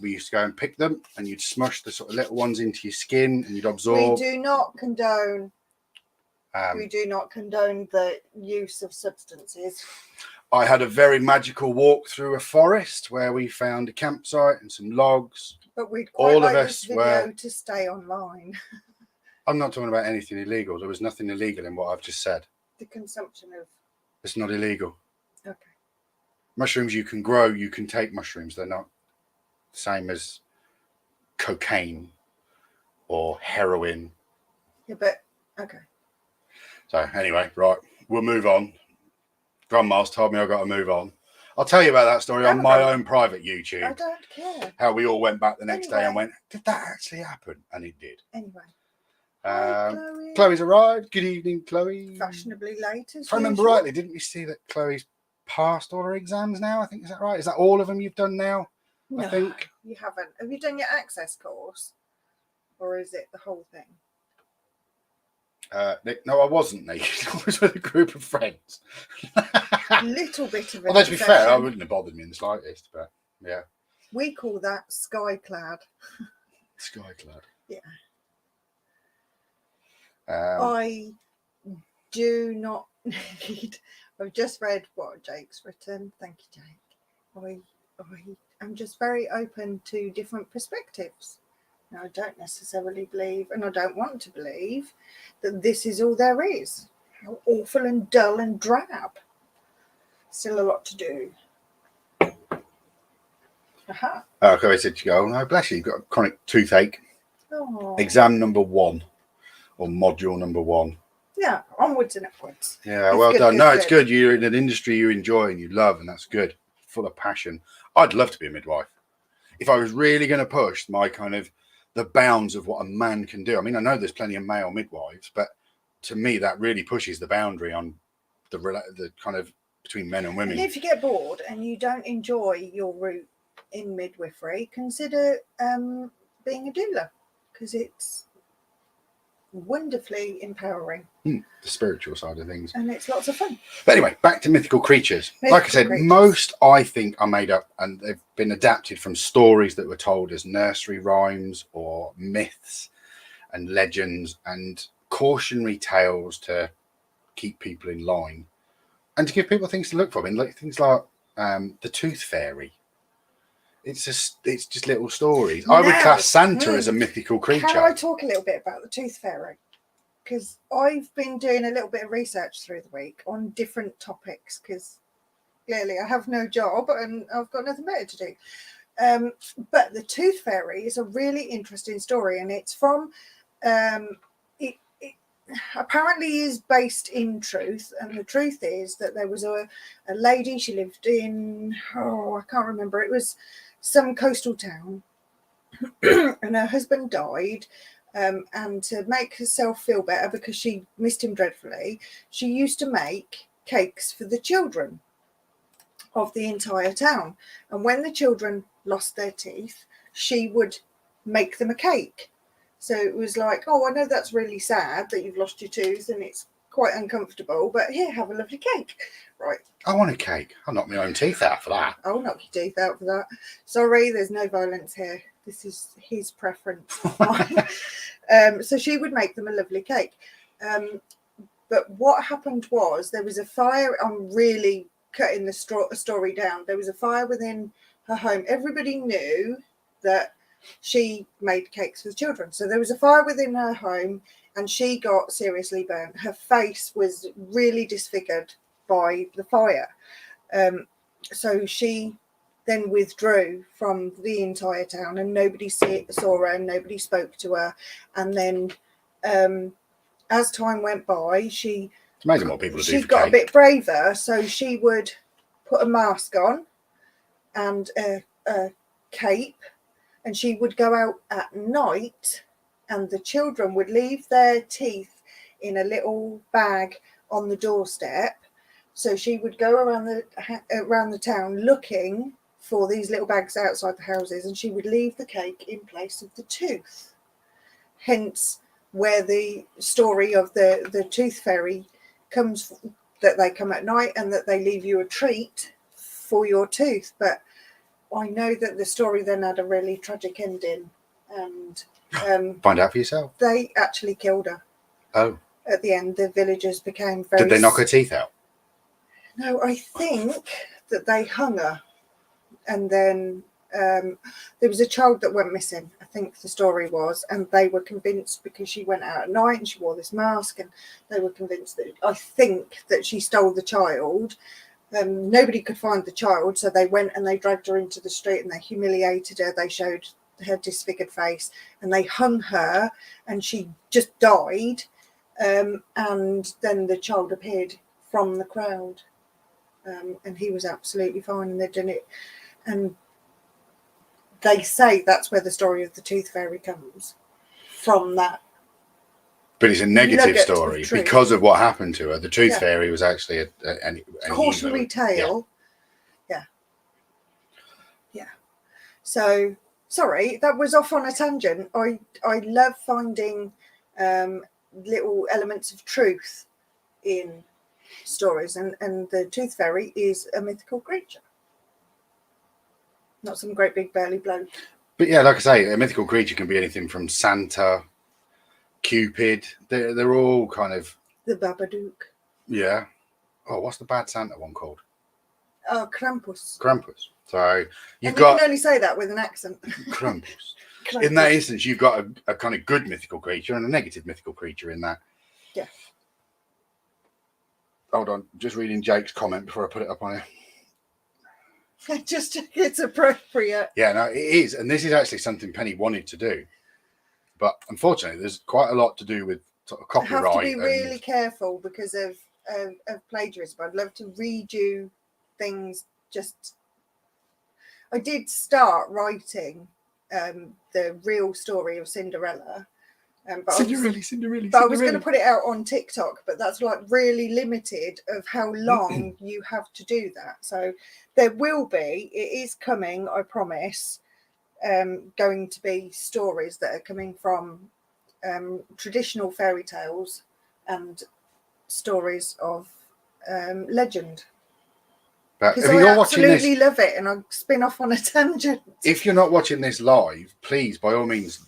We used to go and pick them, and you'd smush the sort of little ones into your skin, and you'd absorb. We do not condone the use of substances. I had a very magical walk through a forest where we found a campsite and some logs. But we'd quite like this video to stay online. I'm not talking about anything illegal. There was nothing illegal in what I've just said. The consumption of... It's not illegal. Okay. Mushrooms you can grow, you can take mushrooms. They're not the same as cocaine or heroin. Yeah, but... Okay. So anyway, right, we'll move on. Grandma's told me I've got to move on. I'll tell you about that story on my own private YouTube. I don't care. How we all went back the next day and went, did that actually happen? And it did. Anyway. Hi, Chloe's arrived. Good evening, Chloe. Fashionably late. If I remember rightly, didn't we see that Chloe's passed all her exams now? I think, is that right? Is that all of them you've done now? No, I think you haven't. Have you done your access course? Or is it the whole thing? No, I wasn't naked. I was with a group of friends. A little bit of it. Although to be fair, I wouldn't have bothered me in the slightest, but yeah. We call that skyclad. Skyclad. Yeah. I do not need... I've just read what Jake's written. Thank you, Jake. I'm just very open to different perspectives. Now, I don't necessarily believe, and I don't want to believe, that this is all there is. How awful and dull and drab. Still a lot to do. Aha. Okay, I said to go, oh, no, bless you, you've got a chronic toothache. Oh. Exam number 1, or module number 1. Yeah, onwards and upwards. Yeah, well done. No, it's good. You're in an industry you enjoy and you love, and that's good. Full of passion. I'd love to be a midwife. If I was really going to push my kind of the bounds of what a man can do. I mean, I know there's plenty of male midwives, but to me, that really pushes the boundary on the kind of between men and women. And if you get bored and you don't enjoy your route in midwifery, consider being a doula, because it's wonderfully empowering. The spiritual side of things. And it's lots of fun. But anyway, back to mythical creatures. Like I said, most I think are made up and they've been adapted from stories that were told as nursery rhymes or myths and legends and cautionary tales to keep people in line and to give people things to look for. I mean, like things like the Tooth Fairy. It's just little stories. I would class Santa as a mythical creature. Can I talk a little bit about the Tooth Fairy? Because I've been doing a little bit of research through the week on different topics, because clearly I have no job and I've got nothing better to do. But the Tooth Fairy is a really interesting story, and it's from it apparently is based in truth, and the truth is that there was a lady. She lived in, I can't remember, it was some coastal town, and her husband died. And to make herself feel better, because she missed him dreadfully, she used to make cakes for the children of the entire town. And when the children lost their teeth, she would make them a cake. So it was like, oh, I know that's really sad that you've lost your tooth and it's quite uncomfortable, but here, have a lovely cake. Right. I want a cake. I'll knock my own teeth out for that. I'll knock your teeth out for that. Sorry, there's no violence here. This is his preference. So she would make them a lovely cake. But what happened was there was a fire. I'm really cutting the story down. There was a fire within her home. Everybody knew that she made cakes for the children. So there was a fire within her home and she got seriously burnt. Her face was really disfigured by the fire. So she then withdrew from the entire town and nobody saw her and nobody spoke to her. And then as time went by, it's amazing what people do. She got a bit braver, so she would put a mask on and a cape, and she would go out at night, and the children would leave their teeth in a little bag on the doorstep. So she would go around the town looking for these little bags outside the houses, and she would leave the cake in place of the tooth. Hence where the story of the Tooth Fairy comes, that they come at night and that they leave you a treat for your tooth. But I know that the story then had a really tragic ending, and find out for yourself. They actually killed her. Oh. At the end, the villagers became very... Did they knock her teeth out? No, I think that they hung her. And then there was a child that went missing, I think the story was, and they were convinced, because she went out at night and she wore this mask, and they were convinced that, I think, that she stole the child. Nobody could find the child, so they went and they dragged her into the street and they humiliated her. They showed her disfigured face and they hung her, and she just died. And then the child appeared from the crowd, and he was absolutely fine, and they'd done it. And they say that's where the story of the Tooth Fairy comes from, that. But it's a negative story because of what happened to her. The Tooth Fairy was actually a cautionary tale. Yeah. So, sorry, that was off on a tangent. I love finding little elements of truth in stories, and the Tooth Fairy is a mythical creature. Not some great big burly bloke. But yeah, like I say, a mythical creature can be anything from Santa, Cupid. They're all kind of... The Babadook. Yeah. Oh, what's the bad Santa one called? Oh, Krampus. Krampus. So you can only say that with an accent. Krampus. In that instance, you've got a kind of good mythical creature and a negative mythical creature in that. Yeah. Hold on, just reading Jake's comment before I put it up on here. Just, it's appropriate. Yeah, no, it is. And this is actually something Penny wanted to do. But unfortunately, there's quite a lot to do with sort of copyright. I have to be really careful because of plagiarism. I'd love to read you things. I did start writing the real story of Cinderella. But Cinderella. But I was going to put it out on TikTok, but that's like really limited of how long you have to do that. So there will be, it is coming, I promise, going to be stories that are coming from traditional fairy tales and stories of legend. But Because if I you're watching this, absolutely love it, and I spin off on a tangent. if you're not watching this live, please, by all means,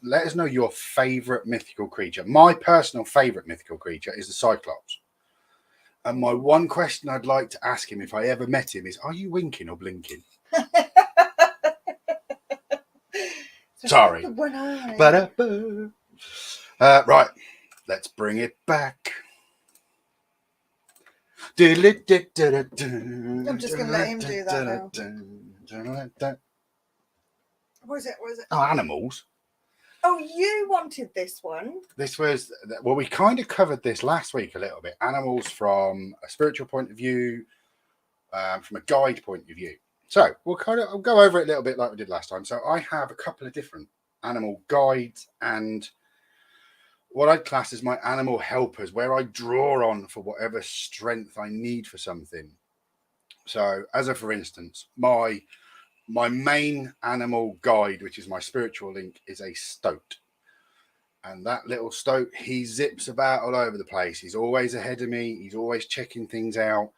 let us know your favourite mythical creature. My personal favourite mythical creature is the Cyclops. And my one question I'd like to ask him if I ever met him is, are you winking or blinking? Sorry. One eye. Right, let's bring it back. I'm just going to let him do that now. What is it? Oh, animals. Oh, you wanted this one. This was, well, we kind of covered this last week a little bit. Animals from a spiritual point of view, from a guide point of view. So I'll go over it a little bit like we did last time. So I have a couple of different animal guides and what I'd class as my animal helpers, where I draw on for whatever strength I need for something. So for instance, my main animal guide, which is my spiritual link, is a stoat. And that little stoat, he zips about all over the place. He's always ahead of me. He's always checking things out.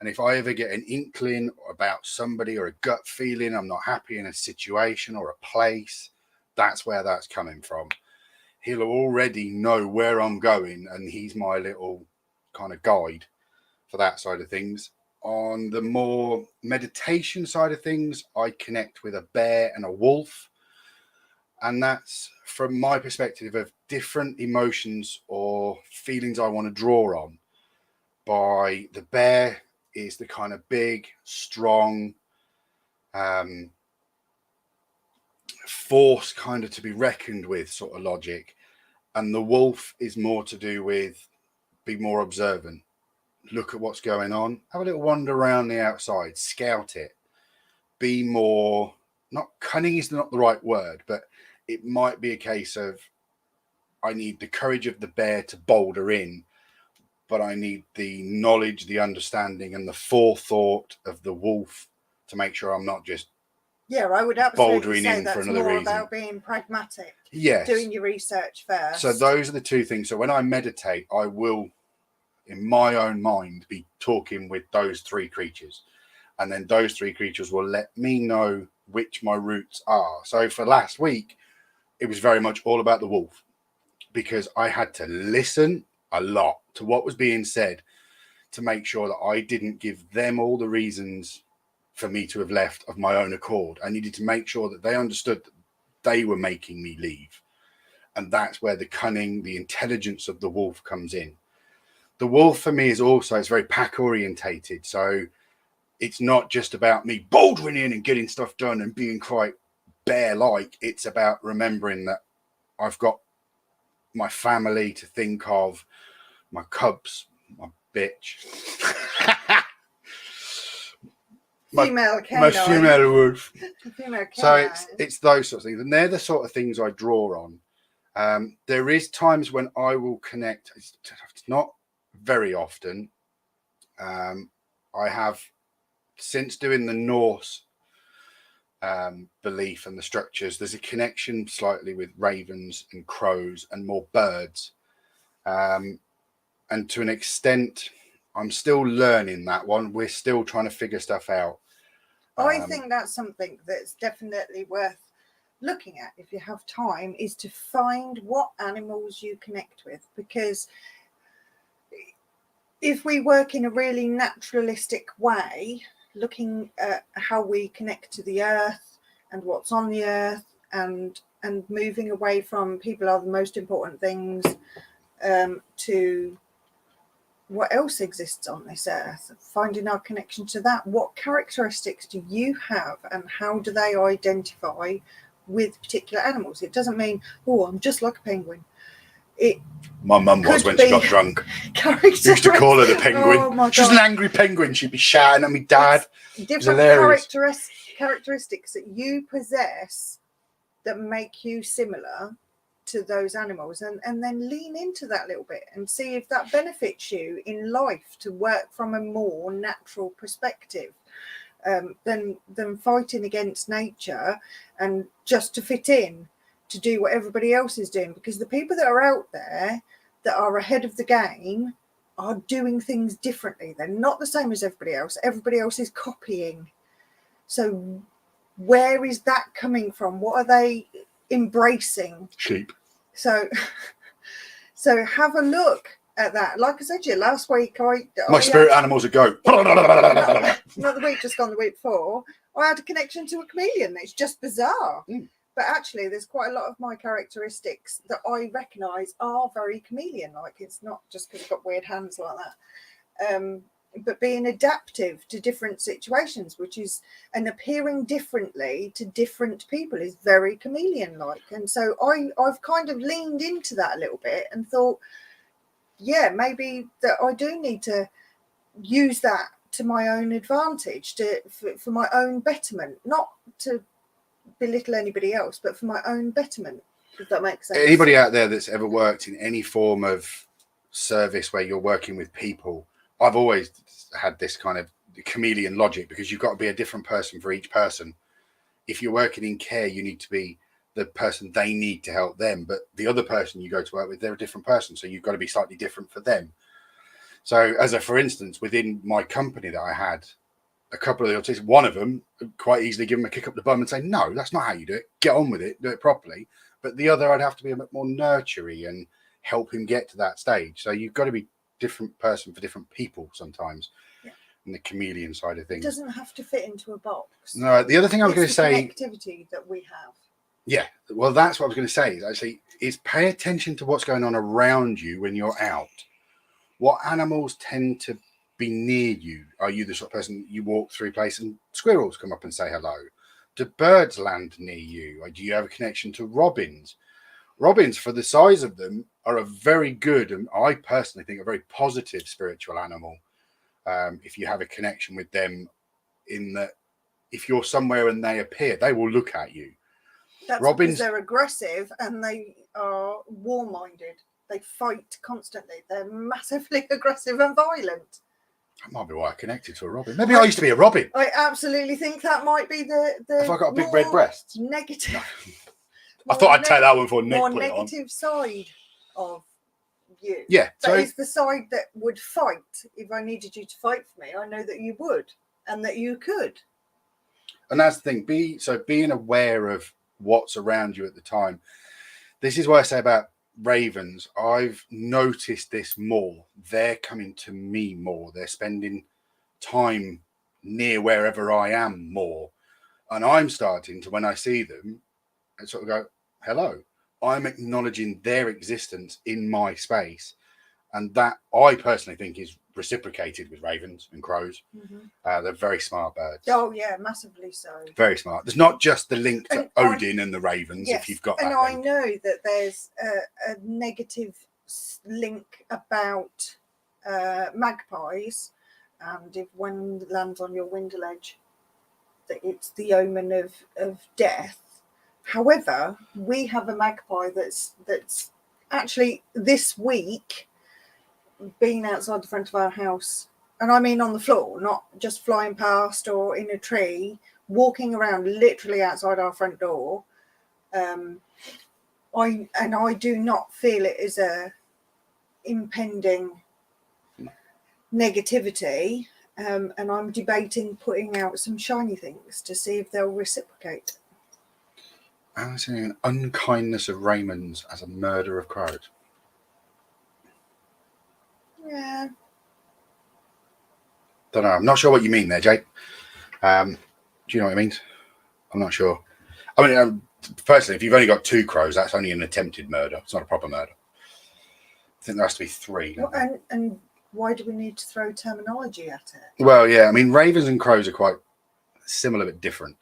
And if I ever get an inkling about somebody or a gut feeling, I'm not happy in a situation or a place, that's where that's coming from. He'll already know where I'm going, and he's my little kind of guide for that side of things. On the more meditation side of things, I connect with a bear and a wolf. And that's from my perspective of different emotions or feelings I want to draw on. By the bear is the kind of big, strong force kind of to be reckoned with sort of logic. And the wolf is more to do with be more observant. Look at what's going on. Have a little wander around the outside. Scout it. Be more, not cunning is not the right word, but it might be a case of I need the courage of the bear to boulder in, but I need the knowledge, the understanding, and the forethought of the wolf to make sure I'm not just I would absolutely bouldering say in that's for another more reason. about being pragmatic. Yes. Doing your research first. So those are the two things. So when I meditate, I will, in my own mind, be talking with those three creatures. And then those three creatures will let me know which my routes are. So for last week, it was very much all about the wolf because I had to listen a lot to what was being said to make sure that I didn't give them all the reasons for me to have left of my own accord. I needed to make sure that they understood that they were making me leave. And that's where the cunning, the intelligence of the wolf comes in. The wolf for me is also, it's very pack orientated. So it's not just about me bouldering in and getting stuff done and being quite bear-like. It's about remembering that I've got my family to think of, my cubs, my bitch. Female canine. My female wolf. Female So canine. it's those sorts of things. And they're the sort of things I draw on. There is times when I will connect. It's not very often. I have, since doing the Norse belief and the structures, there's a connection slightly with ravens and crows and more birds. And to an extent, I'm still learning that one. We're still trying to figure stuff out. I think that's something that's definitely worth looking at if you have time, is to find what animals you connect with. Because if we work in a really naturalistic way, looking at how we connect to the earth and what's on the earth, and moving away from people are the most important things, to what else exists on this earth, finding our connection to that. What characteristics do you have and how do they identify with particular animals? It doesn't mean, oh, I'm just like a penguin. My mum was when she got drunk. Used to call her the penguin. Oh my God. She was an angry penguin. She'd be shouting at me dad. Different characteristics that you possess that make you similar to those animals, and then lean into that little bit and see if that benefits you in life to work from a more natural perspective, than fighting against nature and just to fit in to do what everybody else is doing, because the people that are out there that are ahead of the game are doing things differently. They're not the same as everybody else. Everybody else is copying. So where is that coming from? What are they embracing? Sheep. So have a look at that. Like I said to you last week, My spirit animal's a goat. not the week just gone, the week before, I had a connection to a chameleon. It's just bizarre. But actually, there's quite a lot of my characteristics that I recognise are very chameleon-like. It's not just because I've got weird hands like that. But being adaptive to different situations, and appearing differently to different people is very chameleon-like. And so I've kind of leaned into that a little bit and thought, yeah, maybe that I do need to use that to my own advantage, for my own betterment, not to belittle anybody else, but for my own betterment, if that makes sense. Anybody out there that's ever worked in any form of service where you're working with people, I've always had this kind of chameleon logic, because you've got to be a different person for each person. If you're working in care, you need to be the person they need to help them, but the other person you go to work with, they're a different person, so you've got to be slightly different for them. So for instance, within my company that I had, a couple of the autistics, one of them quite easily give them a kick up the bum and say, no, that's not how you do it, get on with it, do it properly. But the other, I'd have to be a bit more nurturing and help him get to that stage. So you've got to be different person for different people sometimes. In the chameleon side of things, it doesn't have to fit into a box. No, the other thing I was going to say, activity that we have. Yeah, well, that's what I was going to say. Is pay attention to what's going on around you when you're out. What animals tend to be near you? Are you the sort of person you walk through a place and squirrels come up and say hello? Do birds land near you? Or do you have a connection to robins? Robins, for the size of them, are a very good, and I personally think a very positive spiritual animal. If you have a connection with them, in that if you're somewhere and they appear, they will look at you. That's robins, because they're aggressive and they are war-minded. They fight constantly. They're massively aggressive and violent. That might be why I connected to a robin. Maybe I used to be a robin. I absolutely think that might be the Have I got big red breasts? Negative. I thought I'd take that one for Nick. More negative side of you. Yeah. That is the side that would fight. If I needed you to fight for me, I know that you would and that you could. And that's the thing. Being aware of what's around you at the time. This is what I say about ravens. I've noticed this more. They're coming to me more. They're spending time near wherever I am more. And I'm starting to, when I see them, and sort of go, hello. I'm acknowledging their existence in my space. And that I personally think is reciprocated with ravens and crows. Mm-hmm. They're very smart birds. Oh, yeah, massively so. Very smart. There's not just the link to Odin and the ravens, yes, if you've got that. And I know that there's a negative link about magpies. And if one lands on your window ledge, that it's the omen of death. However, we have a magpie that's actually this week been outside the front of our house, and I mean on the floor, not just flying past or in a tree, walking around literally outside our front door. I do not feel it as a impending negativity, and I'm debating putting out some shiny things to see if they'll reciprocate. I'm seeing an unkindness of Raymond's as a murder of crows. Yeah. Don't know. I'm not sure what you mean there, Jake. Do you know what it means? I'm not sure. I mean, personally, if you've only got 2 crows, that's only an attempted murder. It's not a proper murder. I think there has to be 3. Well, and why do we need to throw terminology at it? Well, yeah. I mean, ravens and crows are quite similar but different.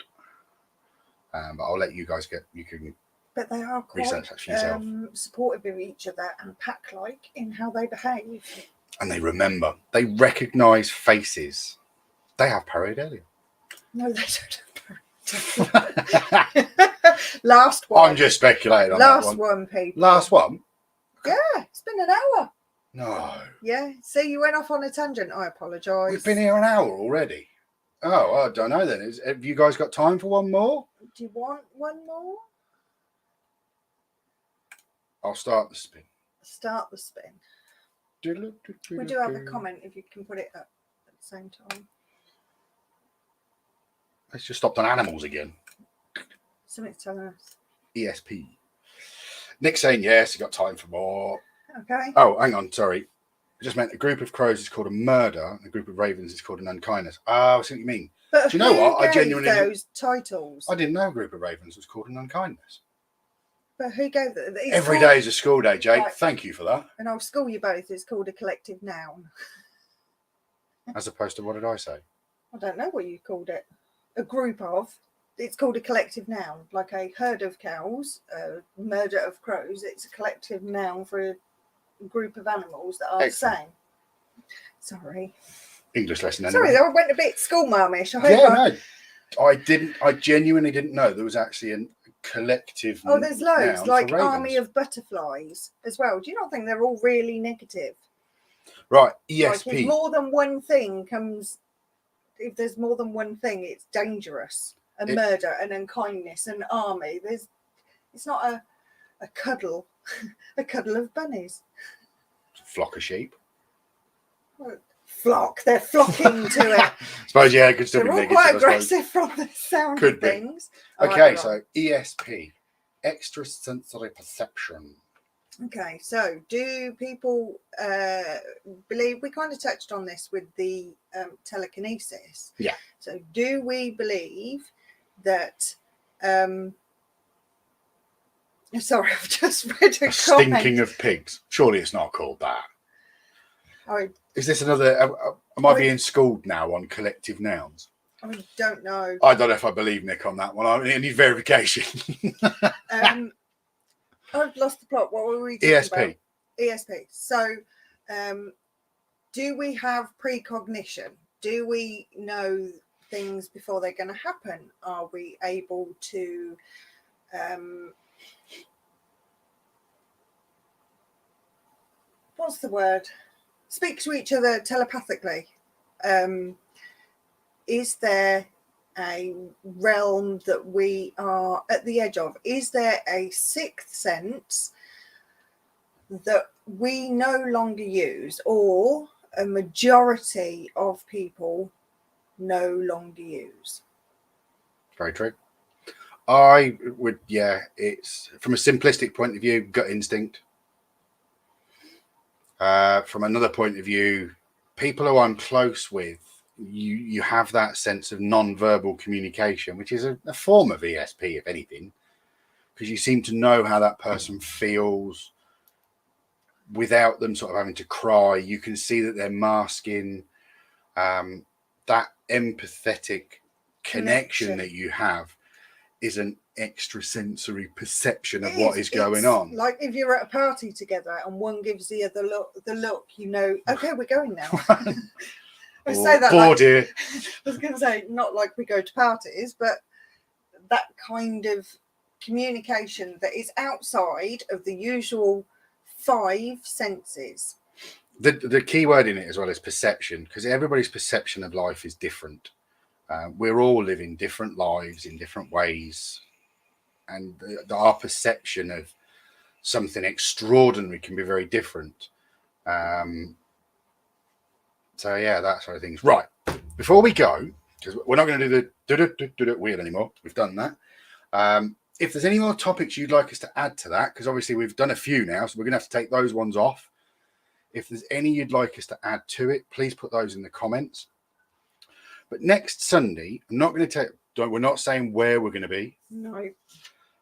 But I'll let you guys But they are quite supportive of each other and pack-like in how they behave. And they remember. They recognise faces. They have pareidolia. No, they don't have pareidolia. Last one. I'm just speculating on Last that one. people. Last one? Yeah, it's been an hour. No. Yeah, see, you went off on a tangent. I apologise. We've been here an hour already. Oh, I don't know then. Have you guys got time for one more? Do you want one more? I'll start the spin. Start the spin. We do have a comment if you can put it up at the same time. Let's just stopped on animals again. Something's telling us. ESP. Nick saying yes, you got time for more. Okay. Oh, hang on, sorry. I just meant a group of crows is called a murder, and a group of ravens is called an unkindness. Oh, I see what you mean. But do you know what? I genuinely those titles. I didn't know a group of ravens was called an unkindness. But who gave that? Every day is a school day, Jake. Right. Thank you for that. And I'll school you both. It's called a collective noun. As opposed to what did I say? I don't know what you called it. A group of. It's called a collective noun. Like a herd of cows, a murder of crows. It's a collective noun for a group of animals that are the same. Sorry. English lesson. Anyway. Sorry, I went a bit schoolmarmish. I genuinely didn't know there was actually a collective. Oh, there's loads, like army of butterflies as well. Do you not think they're all really negative? Right, ESP. Like if more than one thing comes, if there's more than one thing, it's dangerous. Murder, and unkindness, and army. It's not a cuddle, a cuddle of bunnies. Flock of sheep. Flock, they're flocking to it. I suppose, yeah, it could still be negative. They're all quite aggressive from the sound of things. Okay, so ESP, extrasensory perception. Okay, so do people believe, we kind of touched on this with the telekinesis. Yeah. So do we believe that, sorry, I've just read a comment. Stinking of pigs. Surely it's not called that. Is this another, am I being schooled now on collective nouns? I don't know. I don't know if I believe Nick on that one. I need verification. I've lost the plot. What were we talking about? ESP. So, do we have precognition? Do we know things before they're going to happen? Are we able to what's the word? Speak to each other telepathically? Is there a realm that we are at the edge of? Is there a sixth sense that we no longer use, or a majority of people no longer use? Very true. I would, it's from a simplistic point of view, gut instinct. From another point of view, people who I'm close with, you have that sense of non-verbal communication, which is a form of ESP, if anything, because you seem to know how that person feels without them sort of having to cry. You can see that they're masking that empathetic connection that you have is an extrasensory perception of what is going on. Like if you're at a party together and one gives the other the look, you know, okay, we're going now. I say that dear. I was going to say, not like we go to parties, but that kind of communication that is outside of the usual 5 senses. The key word in it as well is perception, because everybody's perception of life is different. We're all living different lives in different ways, and our perception of something extraordinary can be very different. So yeah, that sort of things. Right, before we go, because we're not going to do the weird anymore. We've done that. If there's any more topics you'd like us to add to that, because obviously we've done a few now, so we're going to have to take those ones off. If there's any you'd like us to add to it, please put those in the comments. But next Sunday, I'm not going to we're not saying where we're going to be. No.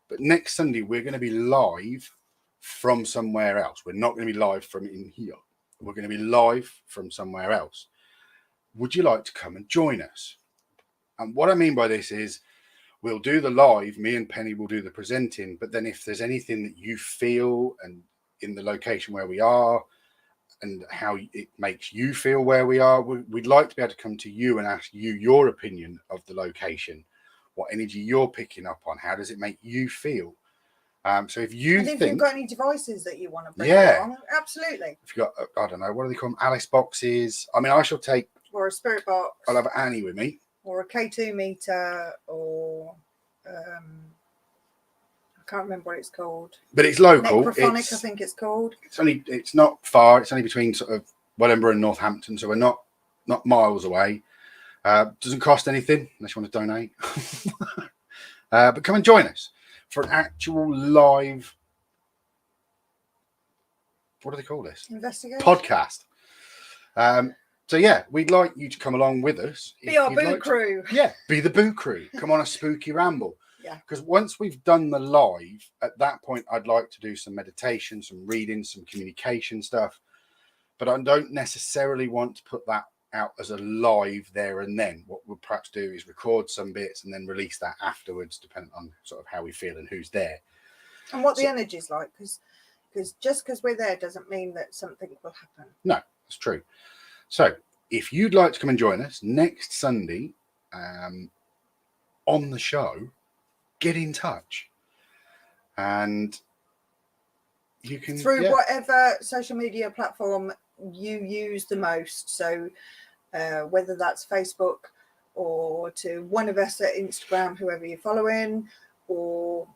But next Sunday, we're going to be live from somewhere else. We're not going to be live from in here. We're going to be live from somewhere else. Would you like to come and join us? And what I mean by this is we'll do the live. Me and Penny will do the presenting. But then if there's anything that you feel and in the location where we are, and how it makes you feel where we are, we'd like to be able to come to you and ask you your opinion of the location, what energy you're picking up on, how does it make you feel? So if you think you've got any devices that you want to bring along, absolutely. If you've got, I don't know, what do they call them? Alice boxes. I mean, I shall take, or a spirit box. I'll have Annie with me, or a K2 meter, or I can't remember what it's called. But it's local. Necrophonic, I think it's called. It's not far. It's only between sort of Wellingborough and Northampton, so we're not miles away. Doesn't cost anything unless you want to donate. But come and join us for an actual live. What do they call this? Investigation. Podcast. So yeah, we'd like you to come along with us. Be our boo crew. Yeah, be the boo crew. Come on a spooky ramble. Yeah. Because once we've done the live, at that point, I'd like to do some meditation, some reading, some communication stuff. But I don't necessarily want to put that out as a live there and then. What we'll perhaps do is record some bits and then release that afterwards, depending on sort of how we feel and who's there. And what the energy's like. Because just because we're there doesn't mean that something will happen. No, that's true. So if you'd like to come and join us next Sunday on the show, get in touch. And you can... Through whatever social media platform you use the most. So whether that's Facebook or to one of us at Instagram, whoever you're following, or...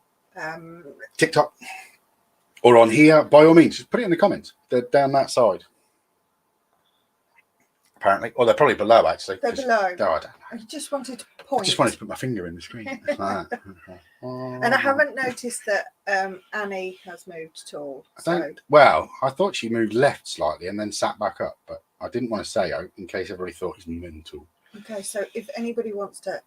TikTok. Or on here, by all means, just put it in the comments. They're down that side. Apparently. Or they're probably below, actually. They're below. Oh, I don't know. I just wanted to point. I just wanted to put my finger in the screen. And I haven't noticed that Annie has moved at all. Well, I thought she moved left slightly and then sat back up, but I didn't want to say out in case everybody thought he's mental. Okay, so if anybody wants to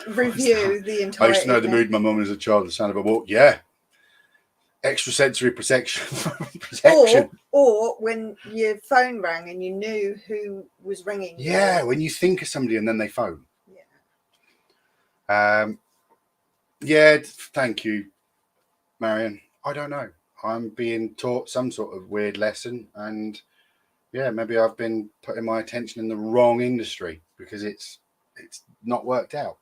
review the entire... I used to know the mood my mum as a child, the sound of a walk. Yeah. Extrasensory protection. Or when your phone rang and you knew who was ringing. Yeah, when you think of somebody and then they phone. Yeah. Thank you, Marion. I don't know. I'm being taught some sort of weird lesson, and yeah, maybe I've been putting my attention in the wrong industry because it's not worked out.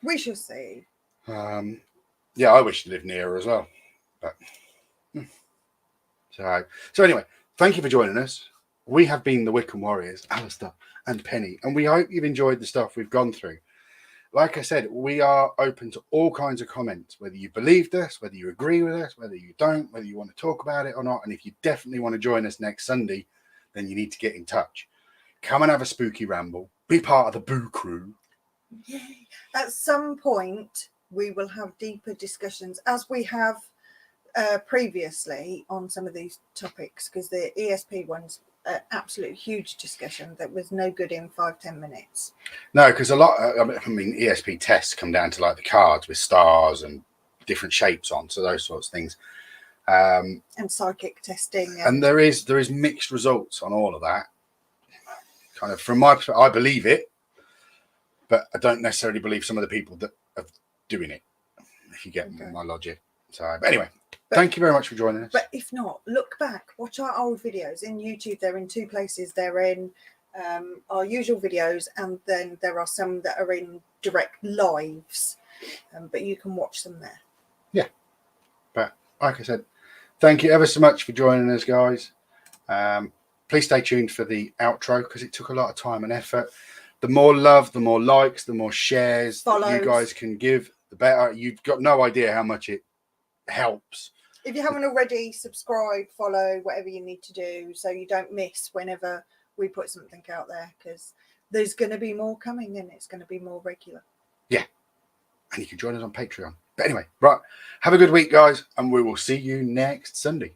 We shall see. Yeah, I wish to live near her as well. But so anyway, thank you for joining us. We have been the Wiccan Warriors, Alistair and Penny, and we hope you've enjoyed the stuff we've gone through. Like I said, we are open to all kinds of comments, whether you believed us, whether you agree with us, whether you don't, whether you want to talk about it or not. And if you definitely want to join us next Sunday, then you need to get in touch. Come and have a spooky ramble. Be part of the Boo Crew. Yay. At some point, we will have deeper discussions, as we have previously on some of these topics, because the ESP one's an absolute huge discussion that was no good in 5-10 minutes. No, because a lot, I mean, ESP tests come down to like the cards with stars and different shapes on, so those sorts of things. And psychic testing. And there is mixed results on all of that. Kind of from my perspective, I believe it, but I don't necessarily believe some of the people that are doing it, if you get my logic. So, but anyway. Thank you very much for joining us. But if not, look back, watch our old videos in YouTube. They're in two places. They're in our usual videos, and then there are some that are in direct lives, but you can watch them there. Yeah. But like I said, thank you ever so much for joining us, guys. Please stay tuned for the outro because it took a lot of time and effort. The more love, the more likes, the more shares that you guys can give, the better. You've got no idea how much it helps. If you haven't already, subscribe, follow, whatever you need to do so you don't miss whenever we put something out there, because there's going to be more coming and it's going to be more regular. Yeah. And you can join us on Patreon. But anyway, right. Have a good week, guys, and we will see you next Sunday.